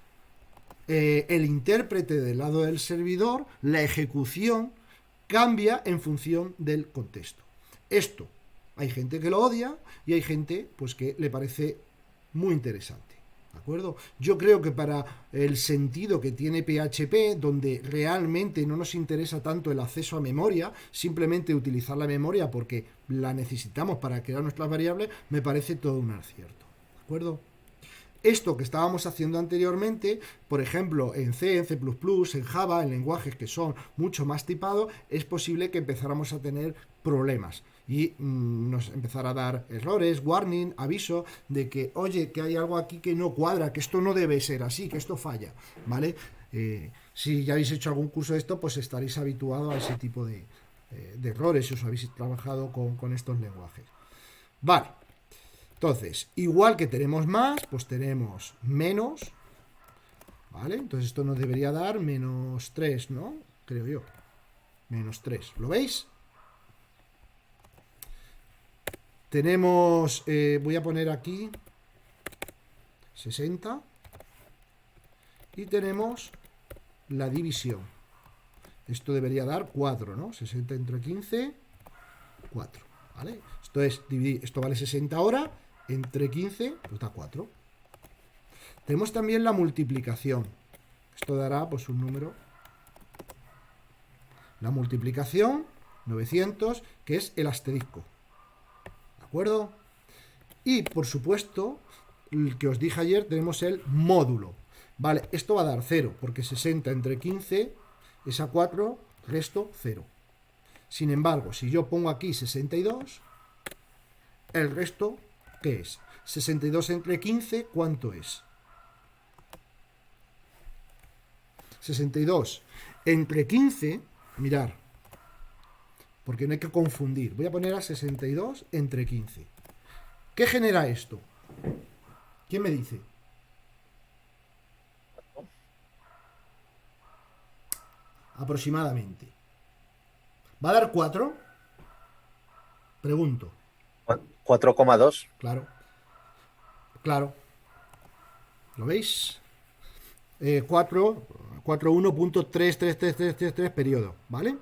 el intérprete del lado del servidor, la ejecución, cambia en función del contexto? Esto, hay gente que lo odia y hay gente pues que le parece muy interesante. ¿De acuerdo? Yo creo que para el sentido que tiene PHP, donde realmente no nos interesa tanto el acceso a memoria, simplemente utilizar la memoria porque la necesitamos para crear nuestras variables, me parece todo un acierto. ¿De acuerdo? Esto que estábamos haciendo anteriormente, por ejemplo, en C, en C++, en Java, en lenguajes que son mucho más tipados, es posible que empezáramos a tener problemas y nos empezara a dar errores, warning, aviso de que, oye, que hay algo aquí que no cuadra, que esto no debe ser así, que esto falla, ¿vale? Si ya habéis hecho algún curso de esto, pues estaréis habituados a ese tipo de errores si os habéis trabajado con estos lenguajes. Vale. Entonces, igual que tenemos más, pues tenemos menos, ¿vale? Entonces esto nos debería dar menos 3, ¿no? Creo yo. Menos 3. ¿Lo veis? Tenemos, voy a poner aquí 60. Y tenemos la división. Esto debería dar 4, ¿no? 60 entre 15, 4, ¿vale? Esto es dividir, esto vale 60 ahora. Entre 15, pues da 4. Tenemos también la multiplicación. Esto dará pues un número. La multiplicación, 900, que es el asterisco. ¿De acuerdo? Y, por supuesto, el que os dije ayer, tenemos el módulo. Vale, esto va a dar 0, porque 60 entre 15 es a 4, resto 0. Sin embargo, si yo pongo aquí 62, el resto, ¿qué es? 62 entre 15, ¿cuánto es? 62 entre 15, mirar, porque no hay que confundir. Voy a poner a 62 entre 15. ¿Qué genera esto? ¿Quién me dice? Aproximadamente. ¿Va a dar 4? Pregunto. 4,2. Claro. Claro. ¿Lo veis? 41.33333 periodo, ¿vale?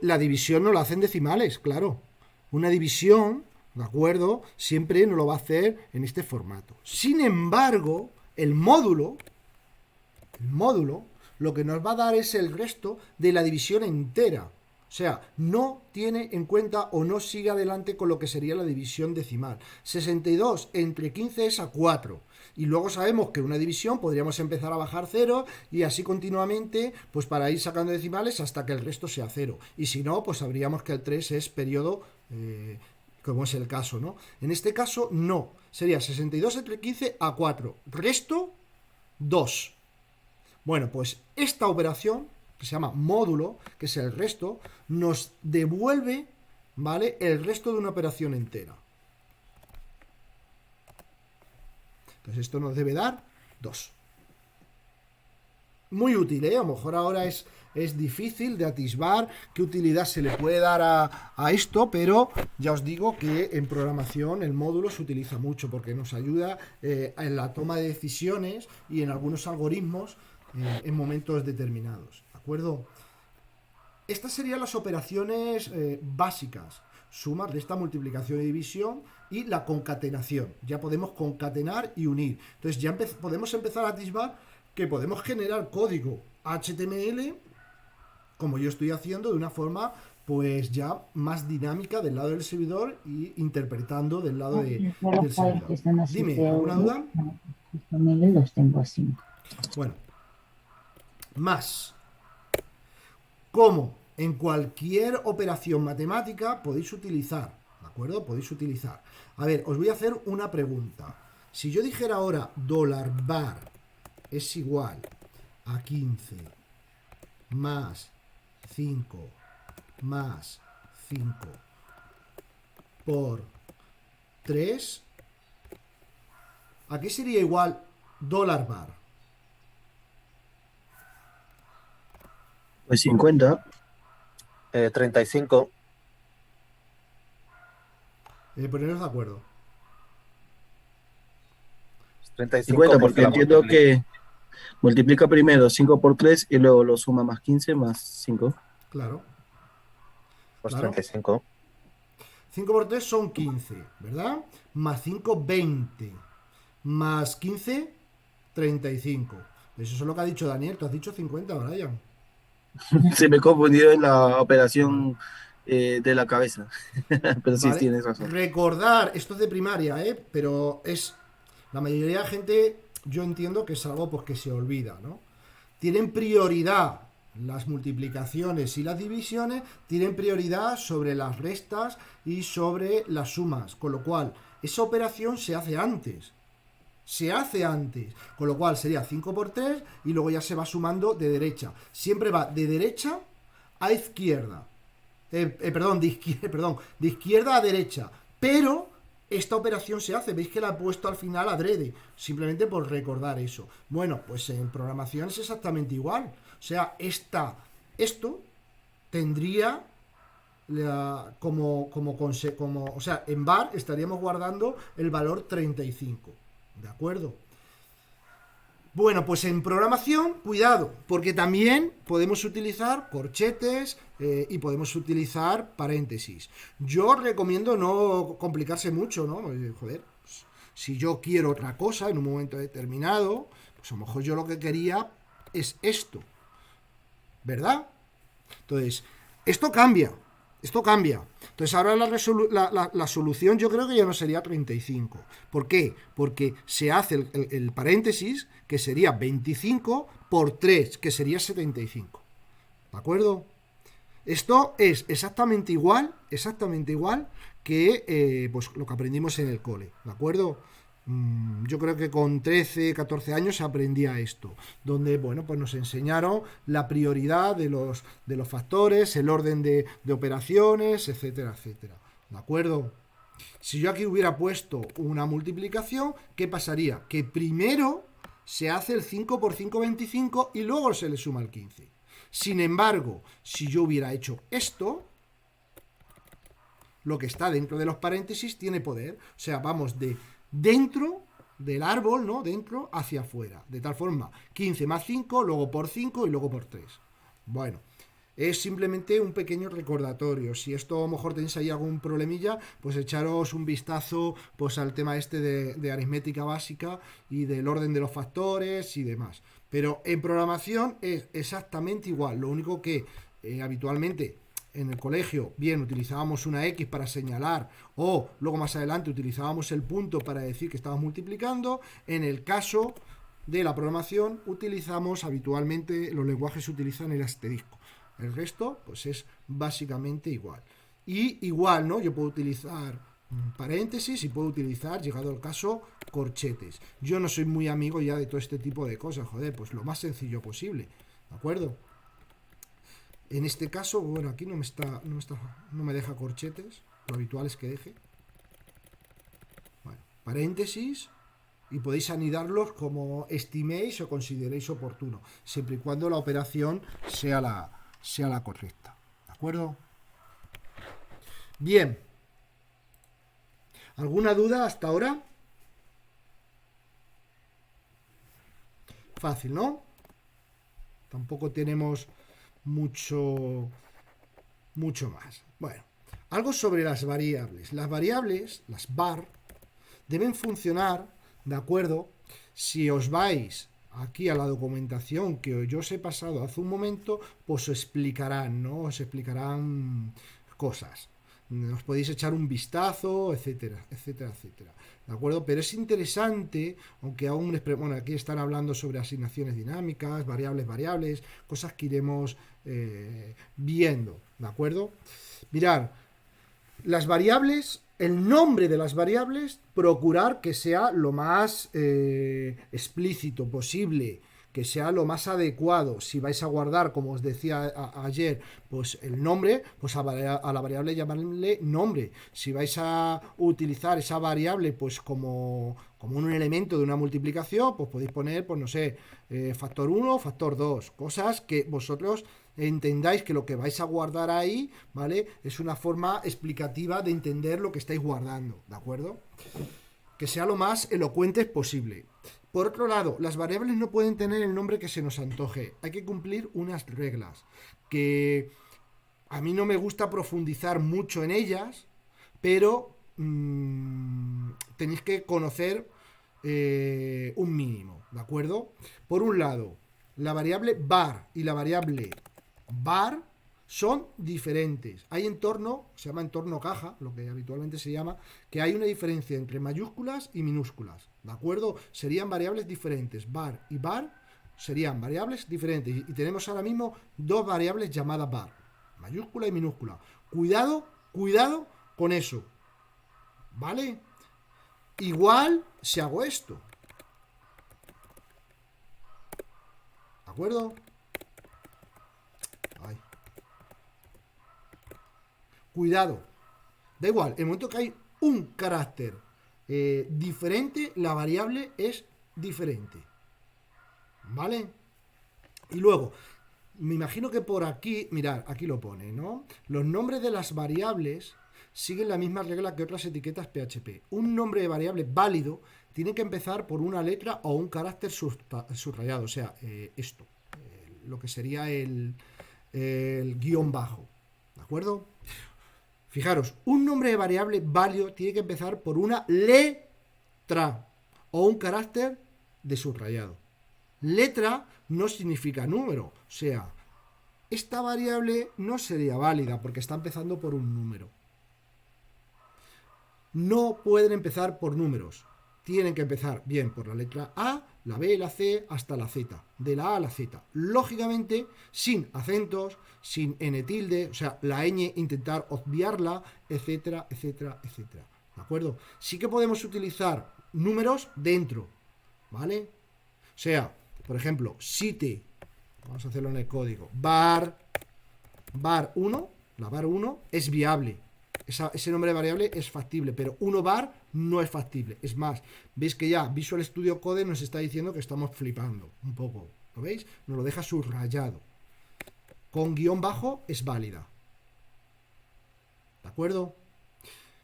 La división no la hacen decimales, claro. Una división, ¿de acuerdo? Siempre no lo va a hacer en este formato. Sin embargo, el módulo, lo que nos va a dar es el resto de la división entera. O sea, no tiene en cuenta o no sigue adelante con lo que sería la división decimal. 62 entre 15 es a 4. Y luego sabemos que una división podríamos empezar a bajar 0 y así continuamente, pues para ir sacando decimales hasta que el resto sea 0. Y si no, pues sabríamos que el 3 es periodo, como es el caso, ¿no? En este caso, no. Sería 62 entre 15 a 4. Resto, 2. Bueno, pues esta operación, que se llama módulo, que es el resto, nos devuelve, ¿vale?, el resto de una operación entera. Entonces esto nos debe dar 2. muy útil, ¿eh? A lo mejor ahora es difícil de atisbar qué utilidad se le puede dar a esto, pero ya os digo que en programación el módulo se utiliza mucho porque nos ayuda en la toma de decisiones y en algunos algoritmos en momentos determinados, ¿de acuerdo? Estas serían las operaciones básicas, suma, resta, multiplicación y división, y la concatenación. Ya podemos concatenar y unir. Entonces ya podemos empezar a atisbar que podemos generar código HTML, como yo estoy haciendo, de una forma pues ya más dinámica del lado del servidor y interpretando del lado del Los files servidor. que están a Dime, 7 ¿alguna euros, duda? no, estos miles los tengo a 5. Bueno, más. Como en cualquier operación matemática podéis utilizar, ¿de acuerdo? Podéis utilizar. A ver, os voy a hacer una pregunta. Si yo dijera ahora $var es igual a 15 más 5 más 5 por 3, ¿a qué sería igual $var? Pues 50. 35. Poneros de acuerdo. 35 50 porque porque la entiendo multiplico. que multiplica primero 5 por 3 y luego lo suma más 15 más 5. Claro, Pues claro. 35. 5 por 3 son 15, ¿verdad? Más 5, 20. Más 15, 35. Eso es lo que ha dicho Daniel. Tú has dicho 50, Brian. Se me confundió en la Vale. operación de la cabeza. Pero sí, Vale. tienes razón. Recordar, esto es de primaria, ¿eh? Pero es. La mayoría de gente, yo entiendo que es algo pues, que se olvida, ¿no? Tienen prioridad las multiplicaciones y las divisiones, tienen prioridad sobre las restas y sobre las sumas. Con lo cual, esa operación se hace antes. Se hace antes, con lo cual sería 5 por 3 y luego ya se va sumando de derecha. Siempre va de derecha a izquierda. Perdón, de izquierda a derecha. Pero esta operación se hace, veis que la he puesto al final adrede, simplemente por recordar eso. Bueno, pues en programación es exactamente igual. O sea, esto tendría o sea, en var estaríamos guardando el valor 35. ¿De acuerdo? Bueno, pues en programación, cuidado, porque también podemos utilizar corchetes y podemos utilizar paréntesis. Yo recomiendo no complicarse mucho, ¿no? Joder, pues, si yo quiero otra cosa en un momento determinado, pues a lo mejor yo lo que quería es esto, ¿verdad? Entonces, esto cambia. Esto cambia. Entonces ahora la solución yo creo que ya no sería 35. ¿Por qué? Porque se hace el paréntesis, que sería 25 por 3, que sería 75. ¿De acuerdo? Esto es exactamente igual que pues lo que aprendimos en el cole. ¿De acuerdo? Yo creo que con 13, 14 años se aprendía esto, donde, bueno, pues nos enseñaron la prioridad de los factores, el orden de operaciones, etcétera, etcétera. ¿De acuerdo? Si yo aquí hubiera puesto una multiplicación, ¿qué pasaría? Que primero se hace el 5 por 5, 25 y luego se le suma el 15. Sin embargo, si yo hubiera hecho esto, lo que está dentro de los paréntesis tiene poder. O sea, vamos de dentro del árbol, ¿no? Dentro hacia afuera. De tal forma, 15 más 5, luego por 5 y luego por 3. Bueno, es simplemente un pequeño recordatorio. Si esto a lo mejor tenéis ahí algún problemilla, pues echaros un vistazo pues, al tema este de aritmética básica y del orden de los factores y demás. Pero en programación es exactamente igual. Lo único que habitualmente en el colegio, bien, utilizábamos una X para señalar o luego más adelante utilizábamos el punto para decir que estábamos multiplicando. En el caso de la programación utilizamos habitualmente, los lenguajes utilizan el asterisco. El resto, pues es básicamente igual. Y igual, ¿no? Yo puedo utilizar paréntesis y puedo utilizar, llegado el caso, corchetes. Yo no soy muy amigo ya de todo este tipo de cosas, joder, pues lo más sencillo posible, ¿de acuerdo? En este caso, bueno, aquí no me deja corchetes, lo habitual es que deje. Bueno, paréntesis, y podéis anidarlos como estiméis o consideréis oportuno, siempre y cuando la operación sea la correcta. ¿De acuerdo? Bien. ¿Alguna duda hasta ahora? Fácil, ¿no? Tampoco tenemos mucho más. Bueno, algo sobre las variables. Las variables, las var, deben funcionar, ¿de acuerdo? Si os vais aquí a la documentación que yo os he pasado hace un momento, pues os explicarán, ¿no? Os explicarán cosas. Os podéis echar un vistazo, etcétera, etcétera, etcétera. ¿De acuerdo? Pero es interesante, aunque aún, bueno, aquí están hablando sobre asignaciones dinámicas, variables, cosas que iremos viendo, ¿de acuerdo? Mirad, las variables, el nombre de las variables, procurar que sea lo más explícito posible, que sea lo más adecuado. Si vais a guardar, como os decía ayer, pues el nombre, pues a la variable llamarle nombre. Si vais a utilizar esa variable pues como un elemento de una multiplicación, pues podéis poner, pues no sé, factor 1, factor 2, cosas que vosotros entendáis que lo que vais a guardar ahí, ¿vale? Es una forma explicativa de entender lo que estáis guardando, ¿de acuerdo? Que sea lo más elocuente posible. Por otro lado, las variables no pueden tener el nombre que se nos antoje. Hay que cumplir unas reglas que a mí no me gusta profundizar mucho en ellas, pero tenéis que conocer un mínimo, ¿de acuerdo? Por un lado, la variable var y la variable var son diferentes. Hay entorno, se llama entorno caja, lo que habitualmente se llama, que hay una diferencia entre mayúsculas y minúsculas, ¿de acuerdo? Serían variables diferentes. Var y var serían variables diferentes. Y tenemos ahora mismo dos variables llamadas var, mayúscula y minúscula. Cuidado con eso, ¿vale? Igual si hago esto, ¿de acuerdo? Cuidado, da igual, en el momento que hay un carácter diferente, la variable es diferente, ¿vale? Y luego, me imagino que por aquí, mirad, aquí lo pone, ¿no? Los nombres de las variables siguen la misma regla que otras etiquetas PHP. Un nombre de variable válido tiene que empezar por una letra o un carácter subrayado, o sea, esto, lo que sería el guión bajo, ¿de acuerdo? Fijaros, un nombre de variable válido tiene que empezar por una letra o un carácter de subrayado. Letra no significa número, o sea, esta variable no sería válida porque está empezando por un número. No pueden empezar por números, tienen que empezar bien por la letra A, la B, la C, hasta la Z, de la A a la Z. Lógicamente, sin acentos, sin N tilde, o sea, la ñ intentar obviarla, etcétera, etcétera, etcétera. ¿De acuerdo? Sí que podemos utilizar números dentro, ¿vale? O sea, por ejemplo, site, vamos a hacerlo en el código, var 1, la var 1 es viable. Ese nombre de variable es factible, pero 1 var no es factible. Es más, veis que ya Visual Studio Code nos está diciendo que estamos flipando un poco. ¿Lo veis? Nos lo deja subrayado. Con guión bajo es válida. ¿De acuerdo?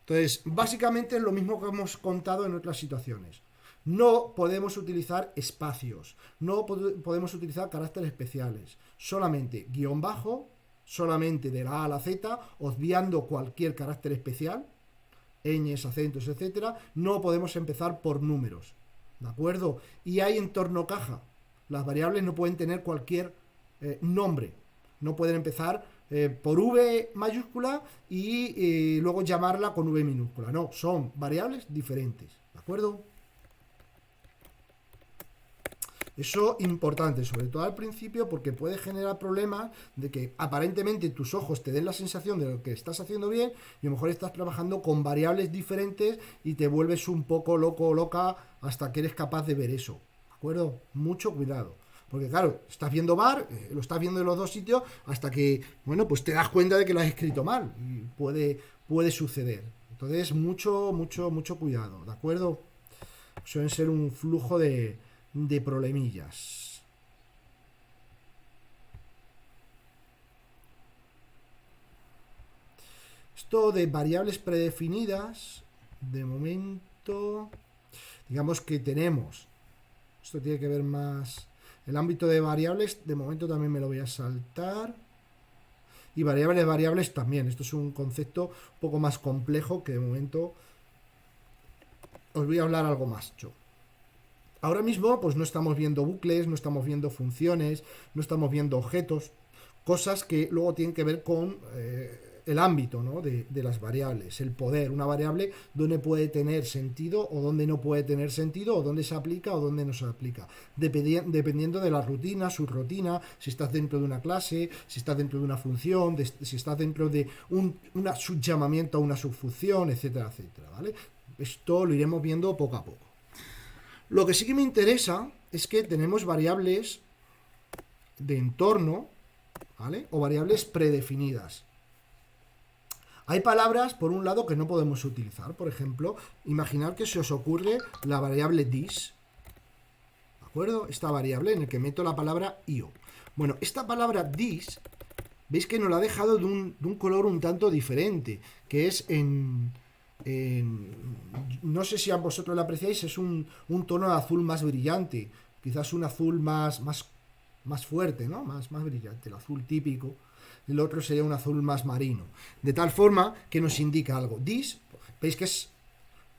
Entonces, básicamente es lo mismo que hemos contado en otras situaciones. No podemos utilizar espacios, no podemos utilizar caracteres especiales. Solamente guión bajo, solamente de la A a la Z, obviando cualquier carácter especial, ñes, acentos, etcétera. No podemos empezar por números, ¿de acuerdo? Y hay entorno caja. Las variables no pueden tener cualquier nombre, no pueden empezar por V mayúscula y luego llamarla con V minúscula. No, son variables diferentes, ¿de acuerdo? Eso importante, sobre todo al principio, porque puede generar problemas de que aparentemente tus ojos te den la sensación de lo que estás haciendo bien y a lo mejor estás trabajando con variables diferentes y te vuelves un poco loco o loca hasta que eres capaz de ver eso, ¿de acuerdo? Mucho cuidado, porque claro, estás viendo var, lo estás viendo en los dos sitios hasta que, bueno, pues te das cuenta de que lo has escrito mal y puede suceder. Entonces, mucho cuidado, ¿de acuerdo? suelen ser un flujo de problemillas. Esto de variables predefinidas, de momento, digamos que tenemos, esto tiene que ver más, el ámbito de variables, de momento también me lo voy a saltar. Y variables también. Esto es un concepto un poco más complejo que de momento os voy a hablar algo más yo. Ahora mismo pues no estamos viendo bucles, no estamos viendo funciones, no estamos viendo objetos, cosas que luego tienen que ver con el ámbito, ¿no? de las variables, el poder, una variable donde puede tener sentido o donde no puede tener sentido, o donde se aplica o donde no se aplica, dependiendo de la rutina, subrutina, si estás dentro de una clase, si estás dentro de una función, si estás dentro de un subllamamiento a una subfunción, etcétera, etcétera, ¿vale? Esto lo iremos viendo poco a poco. Lo que sí que me interesa es que tenemos variables de entorno, ¿vale? O variables predefinidas. Hay palabras, por un lado, que no podemos utilizar. Por ejemplo, imaginar que se os ocurre la variable this. ¿De acuerdo? Esta variable en la que meto la palabra io. Bueno, esta palabra this, veis que nos la ha dejado de un color un tanto diferente, que es no sé si a vosotros la apreciáis, es un tono de azul más brillante. Quizás un azul más fuerte, ¿no? Más brillante, el azul típico. El otro sería un azul más marino, de tal forma que nos indica algo. This, veis que es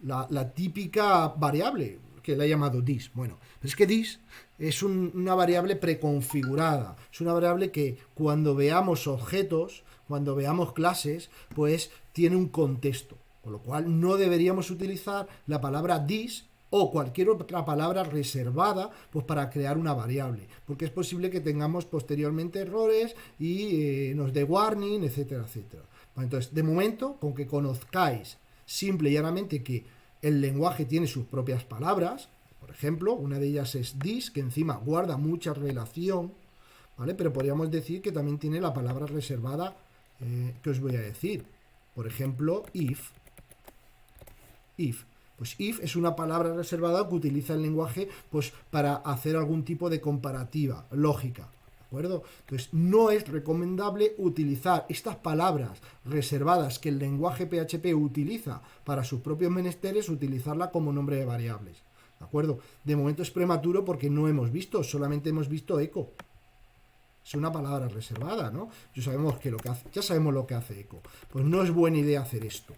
la típica variable que le he llamado this. Bueno, pero es que this es una variable preconfigurada, es una variable que cuando veamos objetos, cuando veamos clases, pues tiene un contexto, con lo cual no deberíamos utilizar la palabra this o cualquier otra palabra reservada pues para crear una variable, porque es posible que tengamos posteriormente errores y nos dé warning, etcétera, etcétera. Bueno, entonces, de momento, con que conozcáis simple y llanamente que el lenguaje tiene sus propias palabras, por ejemplo, una de ellas es this, que encima guarda mucha relación, ¿vale? Pero podríamos decir que también tiene la palabra reservada que os voy a decir. Por ejemplo, if. Pues if es una palabra reservada que utiliza el lenguaje pues para hacer algún tipo de comparativa lógica, ¿de acuerdo? Entonces no es recomendable utilizar estas palabras reservadas que el lenguaje PHP utiliza para sus propios menesteres, utilizarla como nombre de variables, ¿de acuerdo? De momento es prematuro porque no hemos visto, solamente hemos visto echo. Es una palabra reservada, ¿no? Ya sabemos lo que hace echo. Pues no es buena idea hacer esto,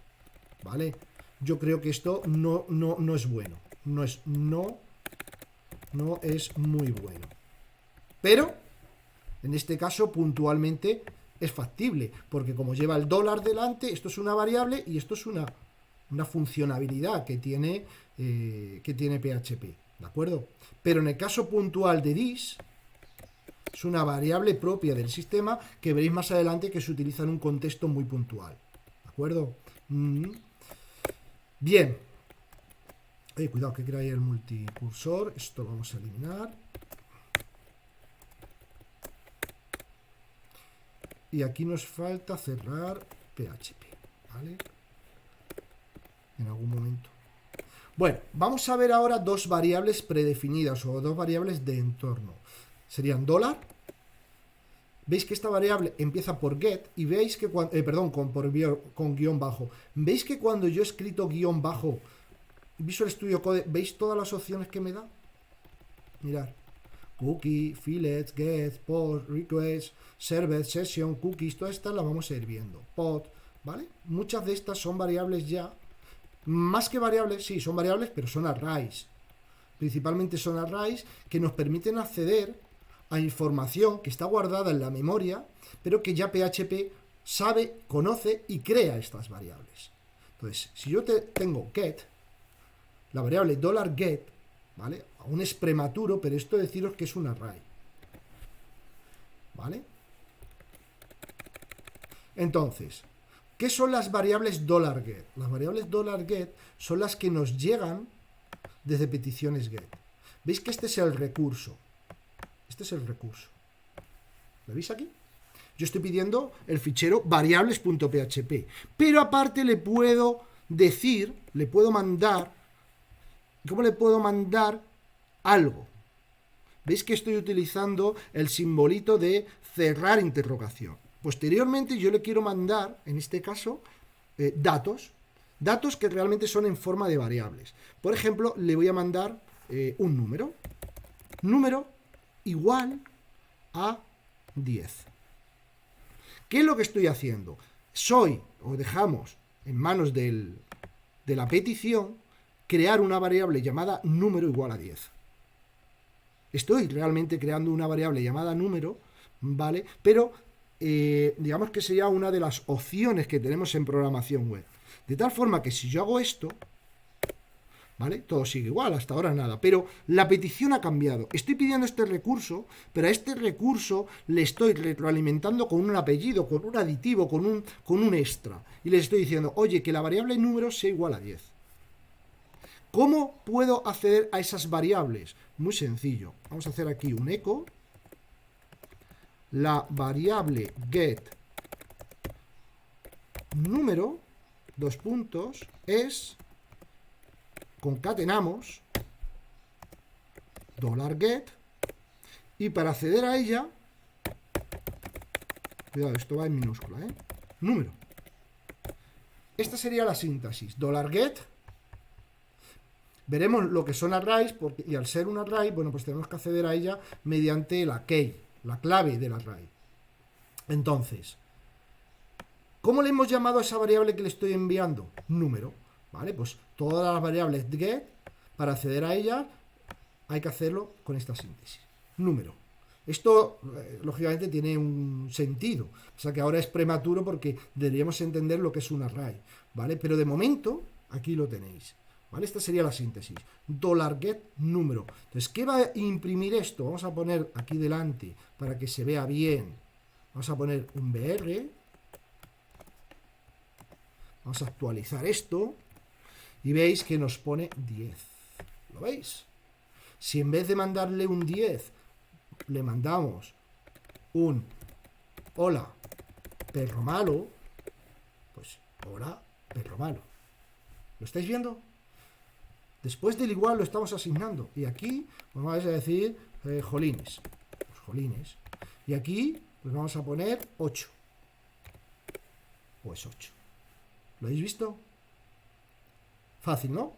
¿vale? Yo creo que esto no es bueno. No es muy bueno. Pero, en este caso, puntualmente es factible. Porque como lleva el dólar delante, esto es una variable y esto es una funcionalidad que tiene PHP. ¿De acuerdo? Pero en el caso puntual de this, es una variable propia del sistema que veréis más adelante que se utiliza en un contexto muy puntual. ¿De acuerdo? Bien, cuidado que crea ahí el multicursor, esto lo vamos a eliminar. Y aquí nos falta cerrar PHP, ¿vale? En algún momento. Bueno, vamos a ver ahora dos variables predefinidas o dos variables de entorno. Serían $. Veis que esta variable empieza por get y veis que con guión bajo. Veis que cuando yo he escrito guión bajo Visual Studio Code, ¿veis todas las opciones que me da? Mirad. Cookie, filets, get, post, request, server, session, cookies, todas estas las vamos a ir viendo. Pod, ¿vale? Muchas de estas son variables ya. Más que variables, sí, son variables, pero son arrays. Principalmente son arrays que nos permiten acceder a información que está guardada en la memoria, pero que ya PHP sabe, conoce y crea estas variables. Entonces, si yo tengo get, la variable $get, ¿vale? Aún es prematuro, pero esto deciros que es un array. ¿Vale? Entonces, ¿qué son las variables $get? Las variables $get son las que nos llegan desde peticiones get. ¿Veis que este es el recurso? Este es el recurso. ¿Lo veis aquí? Yo estoy pidiendo el fichero variables.php, pero aparte le puedo decir, le puedo mandar ¿Cómo le puedo mandar algo? ¿Veis que estoy utilizando el simbolito de cerrar interrogación? Posteriormente yo le quiero mandar, en este caso, datos. Datos que realmente son en forma de variables. Por ejemplo, le voy a mandar un número. Número igual a 10. ¿Qué es lo que estoy haciendo? O dejamos en manos de la petición crear una variable llamada número igual a 10. Estoy realmente creando una variable llamada número, ¿vale? Pero digamos que sería una de las opciones que tenemos en programación web. De tal forma que si yo hago esto, ¿vale? Todo sigue igual, hasta ahora nada. Pero la petición ha cambiado. Estoy pidiendo este recurso, pero a este recurso le estoy retroalimentando con un apellido, con un aditivo, con un extra. Y les estoy diciendo, oye, que la variable número sea igual a 10. ¿Cómo puedo acceder a esas variables? Muy sencillo. Vamos a hacer aquí un eco. La variable get número, dos puntos, es, concatenamos, $get, y para acceder a ella, cuidado, esto va en minúscula, número. Esta sería la sintaxis. $get. Veremos lo que son arrays, y al ser un array, bueno, pues tenemos que acceder a ella mediante la key, la clave del array. Entonces, ¿cómo le hemos llamado a esa variable que le estoy enviando? Número, ¿vale? Pues todas las variables get, para acceder a ella, hay que hacerlo con esta síntesis. Número. Esto, lógicamente, tiene un sentido. O sea que ahora es prematuro porque deberíamos entender lo que es un array, ¿vale? Pero de momento, aquí lo tenéis. ¿Vale? Esta sería la síntesis. $get número. Entonces, ¿qué va a imprimir esto? Vamos a poner aquí delante para que se vea bien. Vamos a poner un BR. Vamos a actualizar esto. Y veis que nos pone 10. ¿Lo veis? Si en vez de mandarle un 10, le mandamos un hola, perro malo, pues hola, perro malo. ¿Lo estáis viendo? Después del igual lo estamos asignando. Y aquí pues vamos a decir jolines. Pues jolines. Y aquí pues vamos a poner 8. Pues 8. ¿Lo habéis visto? Fácil, ¿no?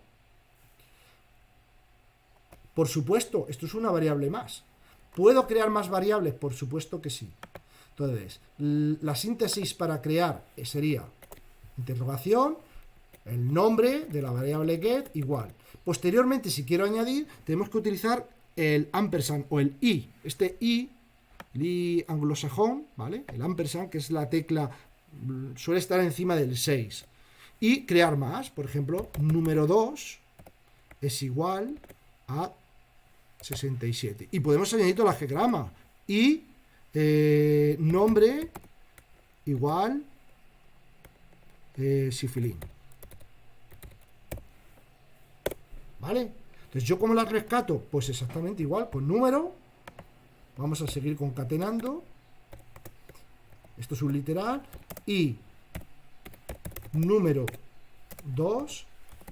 Por supuesto, esto es una variable más. ¿Puedo crear más variables? Por supuesto que sí. Entonces, la síntesis para crear sería interrogación, el nombre de la variable get igual. Posteriormente, si quiero añadir, tenemos que utilizar el ampersand o el i. Este i anglosajón, ¿vale? El ampersand, que es la tecla, suele estar encima del 6. Y crear más, por ejemplo, número 2 es igual a 67. Y podemos añadir todas las que grama. Y nombre igual sifilín. ¿Vale? Entonces, ¿yo cómo las rescato? Pues exactamente igual, con número. Vamos a seguir concatenando. Esto es un literal. Y número 2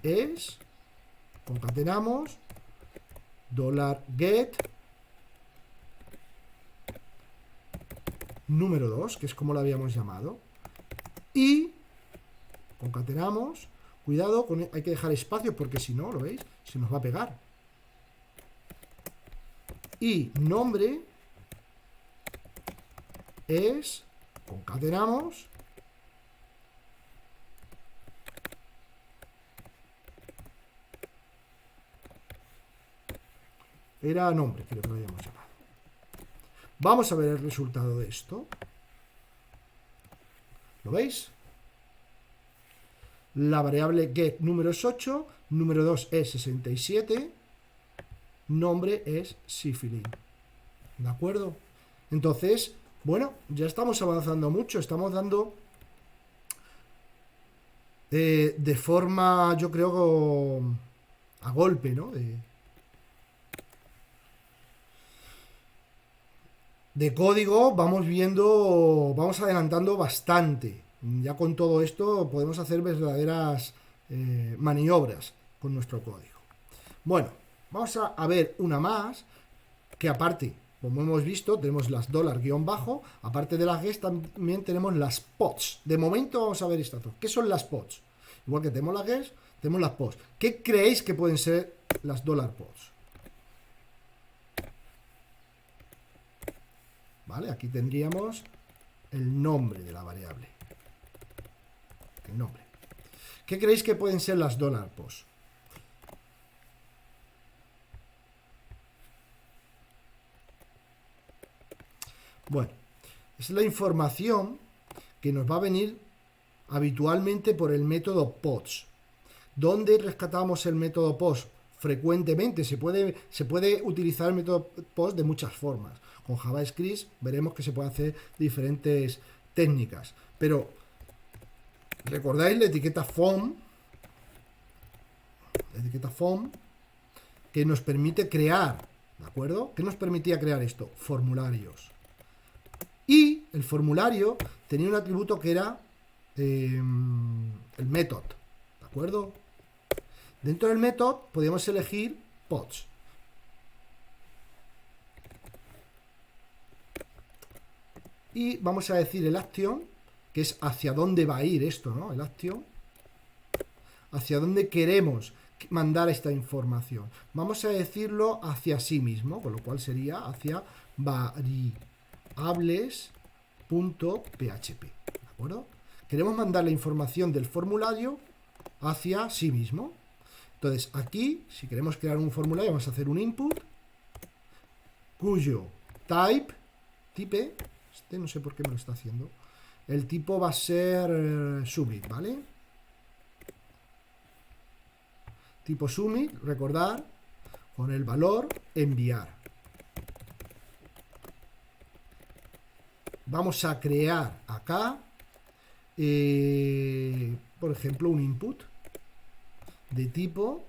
es, concatenamos, $get número 2, que es como lo habíamos llamado. Y concatenamos. Cuidado, hay que dejar espacio porque si no, ¿lo veis? Se nos va a pegar. Y nombre es, concatenamos, era nombre, creo que lo habíamos llamado. Vamos a ver el resultado de esto. ¿Lo veis? La variable get número es 8, número 2 es 67, nombre es sifilín. ¿De acuerdo? Entonces, bueno, ya estamos avanzando mucho, estamos dando de forma, yo creo, a golpe, ¿no? De código vamos viendo, vamos adelantando bastante. Ya con todo esto podemos hacer verdaderas maniobras con nuestro código. Bueno, vamos a ver una más, que aparte, como hemos visto, tenemos las dólar guión bajo, aparte de las guess también tenemos las pots. De momento vamos a ver estas dos. ¿Qué son las pots? Igual que tenemos las guess, tenemos las pots. ¿Qué creéis que pueden ser las dólar pots? ¿Vale? Aquí tendríamos el nombre de la variable. El nombre. ¿Qué creéis que pueden ser las dólar post? Bueno, es la información que nos va a venir habitualmente por el método post. ¿Dónde rescatamos el método post? Frecuentemente se puede utilizar el método post de muchas formas. Con JavaScript veremos que se puede hacer diferentes técnicas. Pero recordáis la etiqueta form, que nos permite crear, ¿de acuerdo? ¿Qué nos permitía crear esto? Formularios. Y el formulario tenía un atributo que era el method, ¿de acuerdo? Dentro del method podíamos elegir pods. Y vamos a decir el action, que es hacia dónde va a ir esto, ¿no? El action, hacia dónde queremos mandar esta información. Vamos a decirlo hacia sí mismo, con lo cual sería hacia variables.php, ¿de acuerdo? Queremos mandar la información del formulario hacia sí mismo. Entonces aquí, si queremos crear un formulario, vamos a hacer un input cuyo type, no sé por qué me lo está haciendo, el tipo va a ser submit, ¿vale? Tipo submit, recordar, con el valor enviar. Vamos a crear acá, por ejemplo, un input de tipo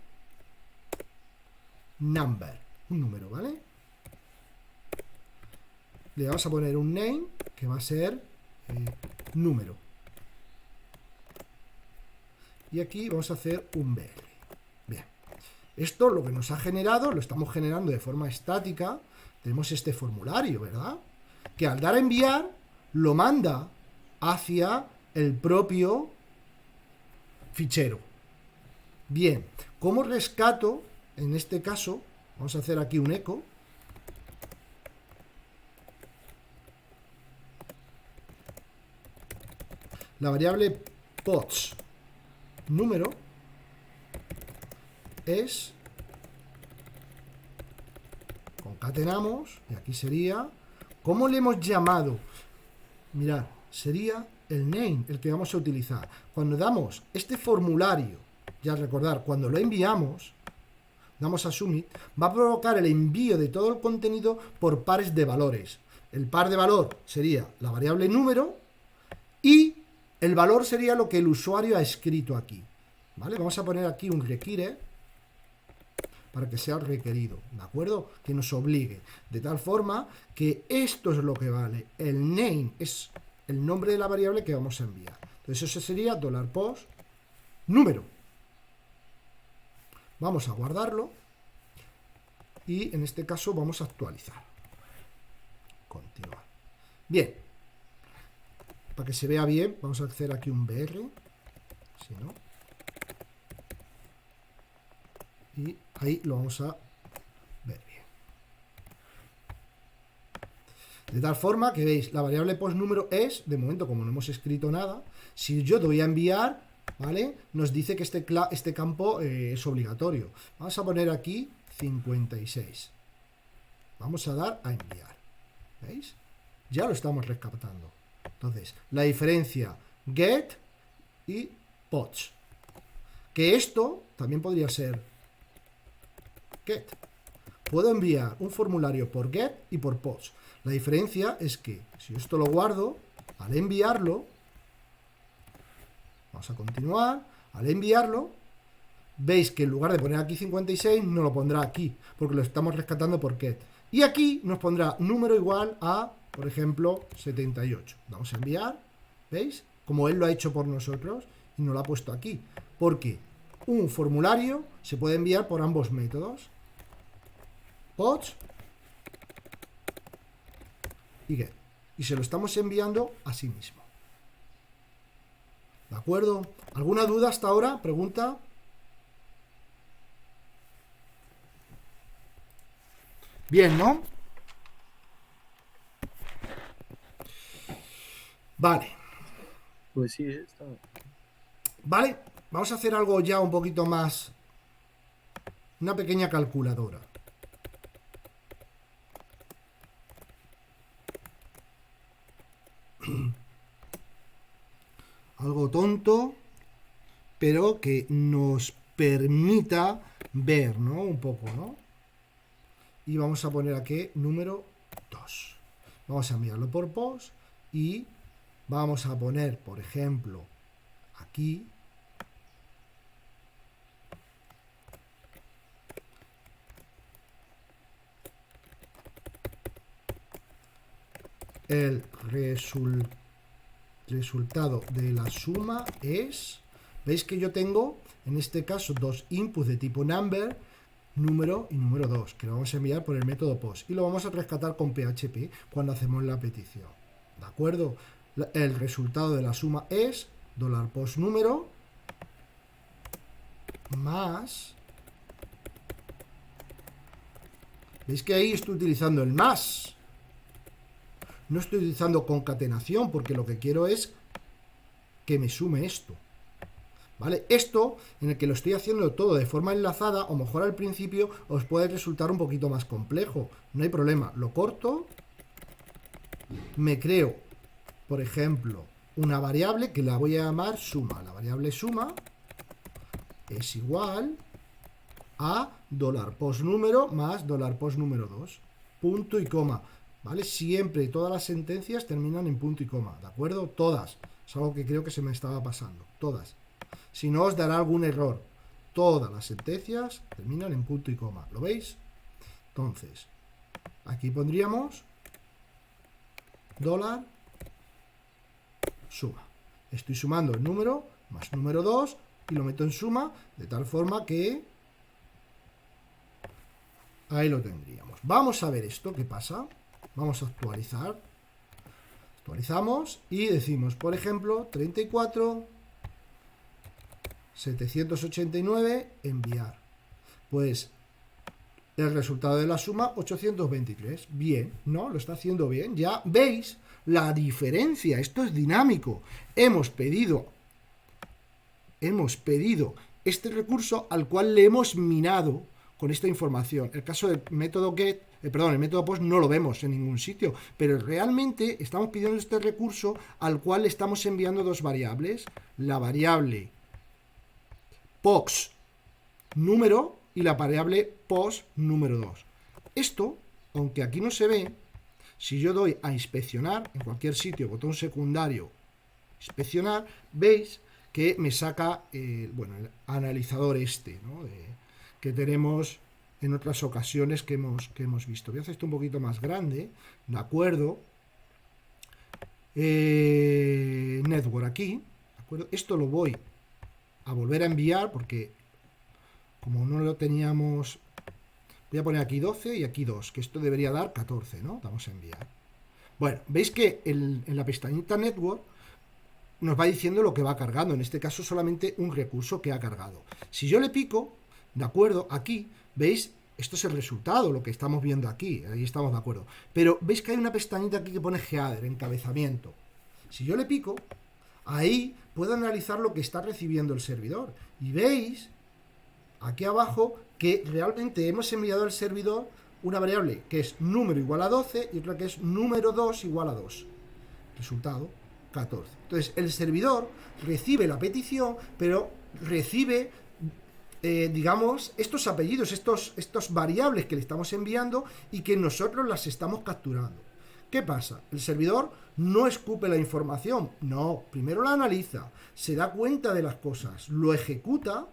number, un número, ¿vale? Le vamos a poner un name que va a ser número. Y aquí vamos a hacer un BR. Bien. Esto lo que nos ha generado, lo estamos generando de forma estática. Tenemos este formulario, ¿verdad? Que al dar a enviar, lo manda hacia el propio fichero. Bien, ¿cómo rescato? En este caso, vamos a hacer aquí un echo. La variable pods número es, concatenamos, y aquí sería, ¿cómo le hemos llamado? Mirad, sería el name, el que vamos a utilizar. Cuando damos este formulario, ya recordar, cuando lo enviamos, damos a submit, va a provocar el envío de todo el contenido por pares de valores. El par de valor sería la variable número y el valor sería lo que el usuario ha escrito aquí. ¿Vale? Vamos a poner aquí un require para que sea requerido, ¿de acuerdo? Que nos obligue. De tal forma que esto es lo que vale. El name es el nombre de la variable que vamos a enviar. Entonces eso sería $post número. Vamos a guardarlo y en este caso vamos a actualizar. Continuar. Bien. Para que se vea bien, vamos a hacer aquí un BR. Si no. Y ahí lo vamos a ver bien. De tal forma que veis, la variable post número es, de momento como no hemos escrito nada, si yo te voy a enviar, ¿vale? Nos dice que este campo es obligatorio. Vamos a poner aquí 56. Vamos a dar a enviar. ¿Veis? Ya lo estamos rescatando. Entonces, la diferencia get y pods. Que esto también podría ser get. Puedo enviar un formulario por get y por pods. La diferencia es que si esto lo guardo, al enviarlo, vamos a continuar, al enviarlo, veis que en lugar de poner aquí 56, no lo pondrá aquí, porque lo estamos rescatando por get. Y aquí nos pondrá número igual a, por ejemplo, 78. Vamos a enviar, ¿veis? Como él lo ha hecho por nosotros y nos lo ha puesto aquí. ¿Por qué? un formulario se puede enviar por ambos métodos. Post y get. Y se lo estamos enviando a sí mismo. ¿De acuerdo? ¿Alguna duda hasta ahora? Pregunta. Bien, ¿no? Vale. Pues sí, está. Vale, vamos a hacer algo ya un poquito más. Una pequeña calculadora. Algo tonto, pero que nos permita ver, ¿no? Un poco, ¿no? Y vamos a poner aquí número 2. Vamos a enviarlo por post y vamos a poner, por ejemplo, aquí el resultado de la suma es, veis que yo tengo en este caso dos inputs de tipo number, número y número 2, que lo vamos a enviar por el método post y lo vamos a rescatar con PHP cuando hacemos la petición. ¿De acuerdo? El resultado de la suma es $post número más. ¿Veis que ahí estoy utilizando el más? No estoy utilizando concatenación porque lo que quiero es que me sume esto. ¿Vale? Esto, en el que lo estoy haciendo todo de forma enlazada, o mejor al principio, os puede resultar un poquito más complejo. No hay problema. Lo corto. Me creo, por ejemplo, una variable que la voy a llamar suma. La variable suma es igual a $post número más $post número 2. Punto y coma. ¿Vale? Siempre todas las sentencias terminan en punto y coma. ¿De acuerdo? Todas. Es algo que creo que se me estaba pasando. Todas. Si no, os dará algún error. Todas las sentencias terminan en punto y coma. ¿Lo veis? Entonces, aquí pondríamos $suma. Estoy sumando el número más número 2 y lo meto en suma de tal forma que ahí lo tendríamos. Vamos a ver esto, ¿qué pasa? Vamos a actualizar. Actualizamos y decimos, por ejemplo, 34 789 enviar. Pues el resultado de la suma 823. Bien, ¿no? Lo está haciendo bien. Ya veis la diferencia. Esto es dinámico. Hemos pedido este recurso al cual le hemos minado con esta información. El caso del método get, el método post no lo vemos en ningún sitio, pero realmente estamos pidiendo este recurso al cual le estamos enviando dos variables, la variable post número y la variable post número 2. Esto, aunque aquí no se ve, si yo doy a inspeccionar en cualquier sitio, botón secundario, inspeccionar, veis que me saca el analizador este, ¿no? Que tenemos en otras ocasiones que hemos visto. Voy a hacer esto un poquito más grande, ¿de acuerdo? Network aquí, ¿de acuerdo? Esto lo voy a volver a enviar porque como no lo teníamos, voy a poner aquí 12 y aquí 2, que esto debería dar 14, ¿no? Vamos a enviar. Bueno, veis que en la pestañita Network nos va diciendo lo que va cargando, en este caso solamente un recurso que ha cargado. Si yo le pico, ¿de acuerdo? Aquí, ¿veis? Esto es el resultado, lo que estamos viendo aquí, ahí estamos de acuerdo. Pero veis que hay una pestañita aquí que pone header, encabezamiento. Si yo le pico, ahí puedo analizar lo que está recibiendo el servidor. Y veis, aquí abajo, que realmente hemos enviado al servidor una variable que es número igual a 12 y otra que es número 2 igual a 2. Resultado, 14. Entonces, el servidor recibe la petición, pero recibe, digamos, estos apellidos, estos variables que le estamos enviando y que nosotros las estamos capturando. ¿Qué pasa? El servidor no escupe la información, no, primero la analiza, se da cuenta de las cosas, lo ejecuta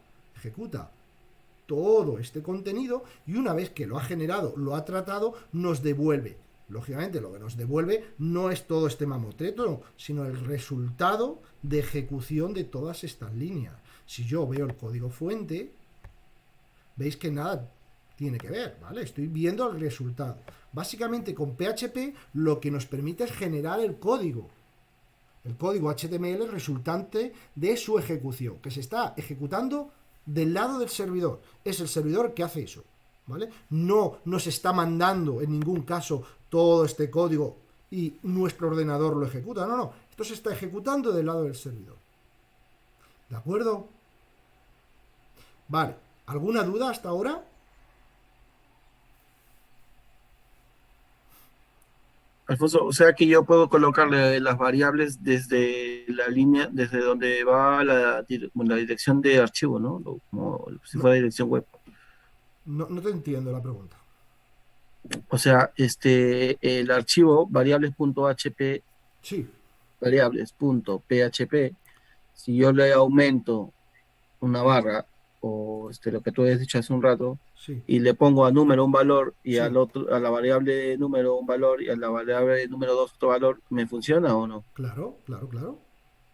todo este contenido y una vez que lo ha generado, lo ha tratado, nos devuelve. Lógicamente lo que nos devuelve no es todo este mamotreto, sino el resultado de ejecución de todas estas líneas. Si yo veo el código fuente, veis que nada tiene que ver, ¿vale? Estoy viendo el resultado. Básicamente con PHP lo que nos permite es generar el código HTML resultante de su ejecución, que se está ejecutando del lado del servidor. Es el servidor que hace eso, ¿vale? No nos está mandando en ningún caso todo este código y nuestro ordenador lo ejecuta. No, no. Esto se está ejecutando del lado del servidor. ¿De acuerdo? Vale. ¿Alguna duda hasta ahora? Alfonso, o sea que yo puedo colocarle las variables desde la línea, desde donde va la dirección de archivo, ¿no? Como si No, fuera dirección web. no te entiendo la pregunta. O sea, el archivo variables.php, Sí, variables.php, si yo le aumento una barra o lo que tú habías dicho hace un rato sí, y le pongo a número un valor y sí. al otro a la variable número un valor y a la variable número dos otro valor, ¿me funciona o no? Claro, claro, claro.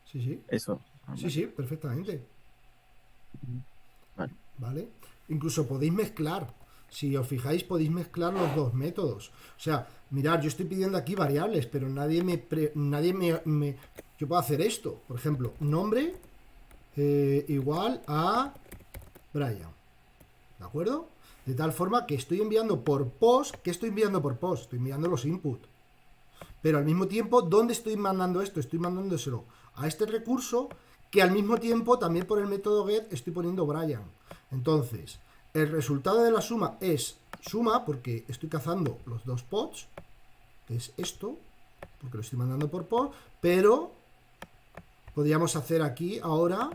Sí, sí. Eso. Ah, Sí, vale. sí, perfectamente. Vale. ¿Vale? Incluso podéis mezclar. Si os fijáis, podéis mezclar los dos métodos. O sea, mirad, yo estoy pidiendo aquí variables, pero yo puedo hacer esto. Por ejemplo, nombre igual a Brian. ¿De acuerdo? De tal forma que estoy enviando por post. ¿Qué estoy enviando por post? Estoy enviando los inputs. Pero al mismo tiempo, ¿dónde estoy mandando esto? Estoy mandándoselo a este recurso que al mismo tiempo también por el método get estoy poniendo Brian. Entonces, el resultado de la suma es suma porque estoy cazando los dos pods, que es esto, porque lo estoy mandando por pod, pero podríamos hacer aquí ahora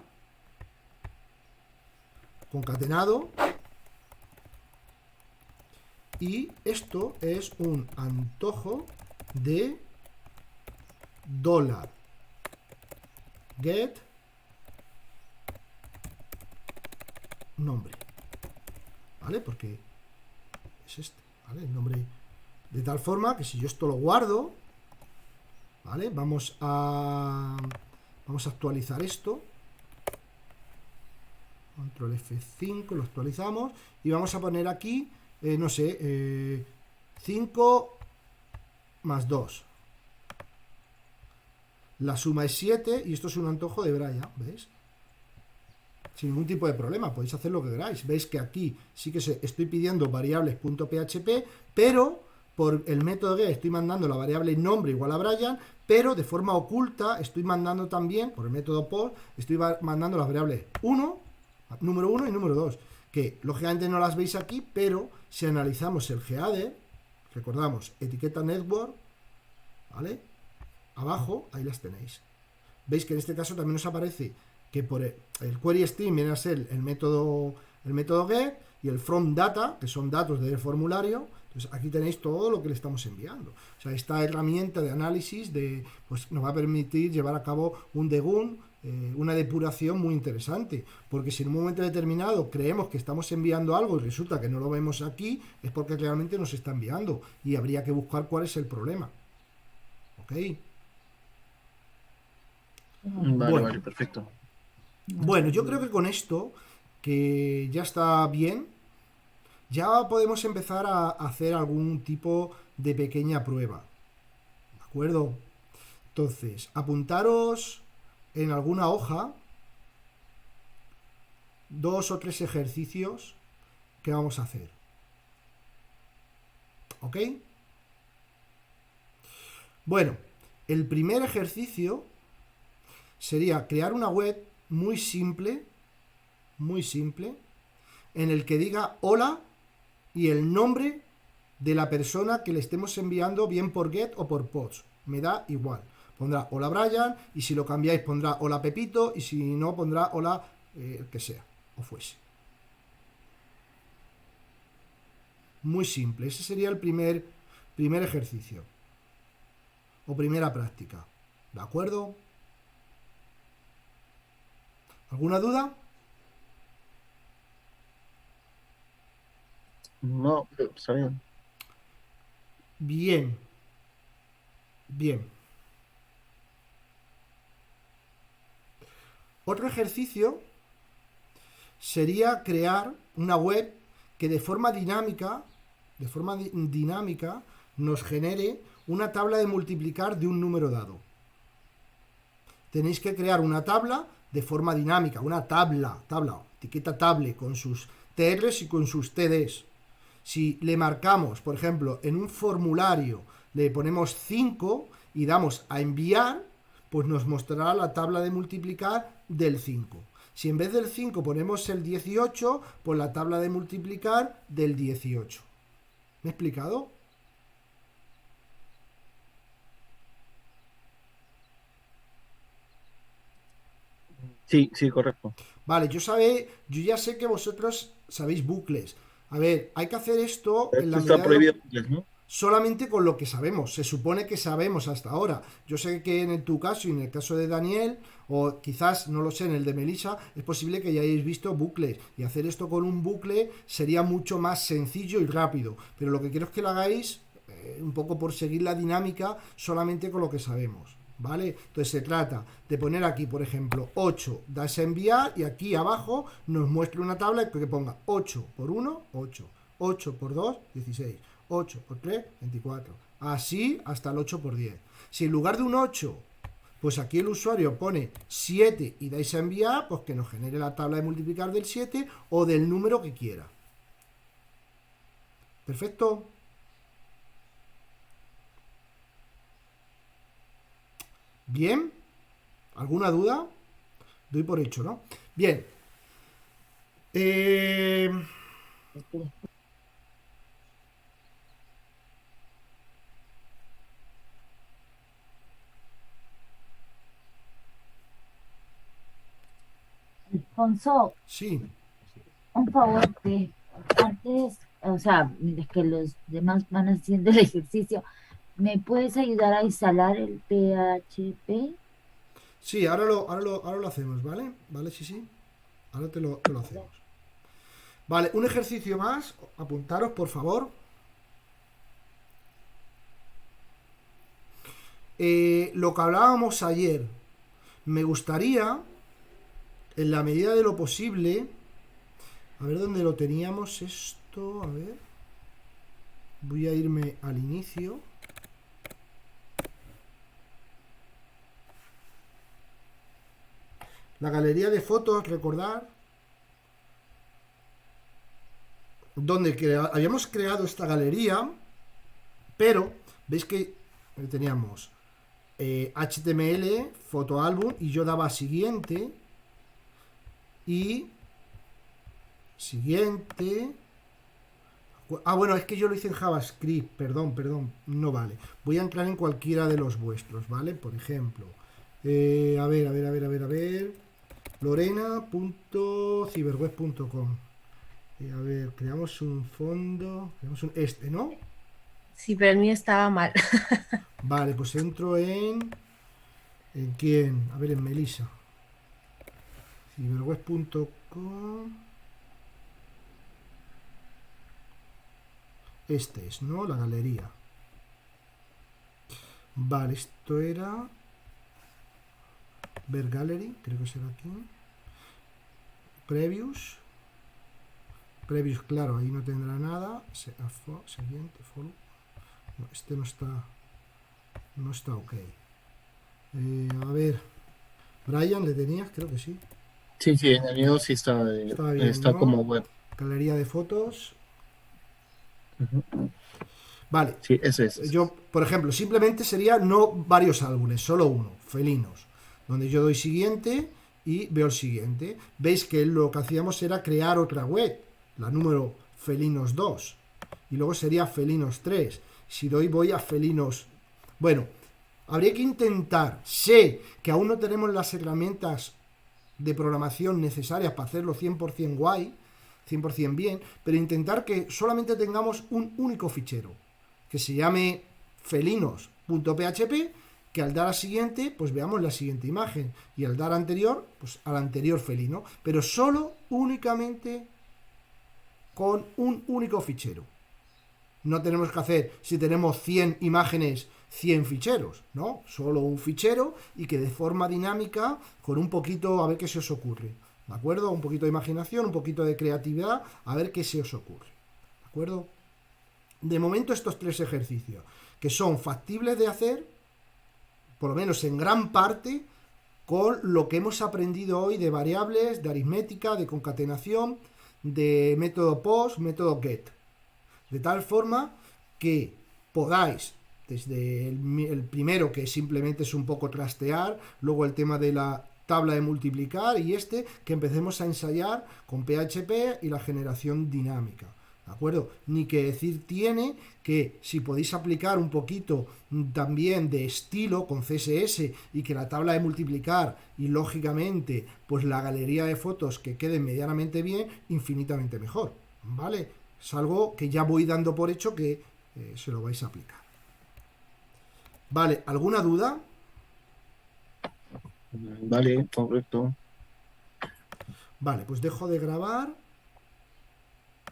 concatenado y esto es un antojo de dólar get nombre, ¿vale? Porque es este, ¿vale? El nombre, de tal forma que si yo esto lo guardo, ¿vale? Vamos a actualizar esto, control F5, lo actualizamos y vamos a poner aquí, no sé, 5 más 2. La suma es 7 y esto es un antojo de Brian, ¿veis? Sin ningún tipo de problema, podéis hacer lo que queráis. Veis que aquí sí que estoy pidiendo variables.php, pero por el método get estoy mandando la variable nombre igual a Brian, pero de forma oculta estoy mandando también, por el método post, estoy mandando las variables 1, número 1 y número 2, que lógicamente no las veis aquí, pero si analizamos el geader, recordamos, etiqueta network, ¿vale? Abajo, ahí las tenéis. Veis que en este caso también os aparece que por el query string viene a ser el método get y el from data, que son datos del formulario. Entonces aquí tenéis todo lo que le estamos enviando. O sea, esta herramienta de análisis pues nos va a permitir llevar a cabo un debug, una depuración muy interesante, porque si en un momento determinado creemos que estamos enviando algo y resulta que no lo vemos aquí, es porque realmente nos está enviando y habría que buscar cuál es el problema. ¿Ok? Vale, Bueno, vale, perfecto. Bueno, yo creo que con esto, que ya está bien, ya podemos empezar a hacer algún tipo de pequeña prueba. ¿De acuerdo? Entonces, apuntaros en alguna hoja 2 o 3 ejercicios que vamos a hacer. ¿Ok? Bueno, el primer ejercicio sería crear una web muy simple, en el que diga hola y el nombre de la persona que le estemos enviando, bien por get o por post. Me da igual. Pondrá hola Brian y si lo cambiáis pondrá hola Pepito y si no pondrá hola el que sea o fuese. Muy simple. Ese sería el primer ejercicio o primera práctica. ¿De acuerdo? ¿Alguna duda? No, está bien. Bien. Bien. Otro ejercicio sería crear una web que de forma dinámica, nos genere una tabla de multiplicar de un número dado. Tenéis que crear una tabla de forma dinámica, una tabla, etiqueta table, con sus TRs y con sus TDs. Si le marcamos, por ejemplo, en un formulario, le ponemos 5 y damos a enviar, pues nos mostrará la tabla de multiplicar del 5. Si en vez del 5 ponemos el 18, pues la tabla de multiplicar del 18. ¿Me he explicado? Sí, sí, correcto. Vale, yo ya sé que vosotros sabéis bucles. A ver, hay que hacer esto en la Esto está medida de prohibido, ¿no? solamente con lo que sabemos. Se supone que sabemos hasta ahora. Yo sé que en tu caso y en el caso de Daniel, o quizás, no lo sé, en el de Melissa, es posible que ya hayáis visto bucles. Y hacer esto con un bucle sería mucho más sencillo y rápido. Pero lo que quiero es que lo hagáis un poco por seguir la dinámica solamente con lo que sabemos. ¿Vale? Entonces se trata de poner aquí, por ejemplo, 8, das a enviar y aquí abajo nos muestra una tabla que ponga 8 por 1, 8, 8 por 2, 16, 8 por 3, 24, así hasta el 8 por 10. Si en lugar de un 8, pues aquí el usuario pone 7 y dais a enviar, pues que nos genere la tabla de multiplicar del 7 o del número que quiera. ¿Perfecto? Bien, ¿alguna duda? Doy por hecho, ¿no? Bien. Alfonso, Sí, un favor que antes, o sea, mientras que los demás van haciendo el ejercicio, ¿me puedes ayudar a instalar el PHP? sí, ahora lo hacemos, ¿vale? ¿Vale? Sí, sí. Ahora te lo hacemos. Vale, un ejercicio más. Apuntaros, por favor. Lo que hablábamos ayer. Me gustaría, en la medida de lo posible, a ver dónde lo teníamos esto, a ver. Voy a irme al inicio. La galería de fotos, recordar, donde habíamos creado esta galería, pero veis que teníamos HTML, fotoálbum, y yo daba siguiente, y siguiente. Ah, bueno, es que yo lo hice en JavaScript, perdón, no vale. Voy a entrar en cualquiera de los vuestros, ¿vale? Por ejemplo, a ver. Lorena.ciberweb.com. A ver, creamos un fondo, ¿no? Sí, pero el mío estaba mal. Vale, pues entro ¿en quién? A ver, en Melissa. Ciberweb.com. Este es, ¿no? La galería. Vale, esto era ver gallery, creo que será aquí. Previews, claro, ahí no tendrá nada. Siguiente, follow. No, este no está ok. A ver, Brian, ¿le tenías? Creo que sí. Sí, sí, en el mío sí está, Bien, está ¿no? como web. Galería de fotos. Ujú. Vale. Sí, ese es. Yo, por ejemplo, simplemente sería no varios álbumes, solo uno, felinos, donde yo doy siguiente y veo el siguiente. Veis que lo que hacíamos era crear otra web, la número felinos 2, y luego sería felinos 3. Si voy a felinos... Bueno, habría que intentar, sé que aún no tenemos las herramientas de programación necesarias para hacerlo 100% guay, 100% bien, pero intentar que solamente tengamos un único fichero que se llame felinos.php, que al dar a siguiente, pues veamos la siguiente imagen, y al dar anterior, pues al anterior felino, pero solo únicamente con un único fichero. No tenemos que hacer, si tenemos 100 imágenes, 100 ficheros, ¿no? Solo un fichero y que de forma dinámica, con un poquito, a ver qué se os ocurre. ¿De acuerdo? Un poquito de imaginación, un poquito de creatividad, a ver qué se os ocurre. ¿De acuerdo? De momento estos 3 ejercicios, que son factibles de hacer, por lo menos en gran parte, con lo que hemos aprendido hoy de variables, de aritmética, de concatenación, de método POST, método GET. De tal forma que podáis, desde el primero, que simplemente es un poco trastear, luego el tema de la tabla de multiplicar, y que empecemos a ensayar con PHP y la generación dinámica. ¿De acuerdo? Ni que decir tiene que si podéis aplicar un poquito también de estilo con CSS y que la tabla de multiplicar y lógicamente pues la galería de fotos que queden medianamente bien, infinitamente mejor, ¿vale? Es algo que ya voy dando por hecho que se lo vais a aplicar. Vale, ¿alguna duda? Vale, correcto. Vale, pues dejo de grabar.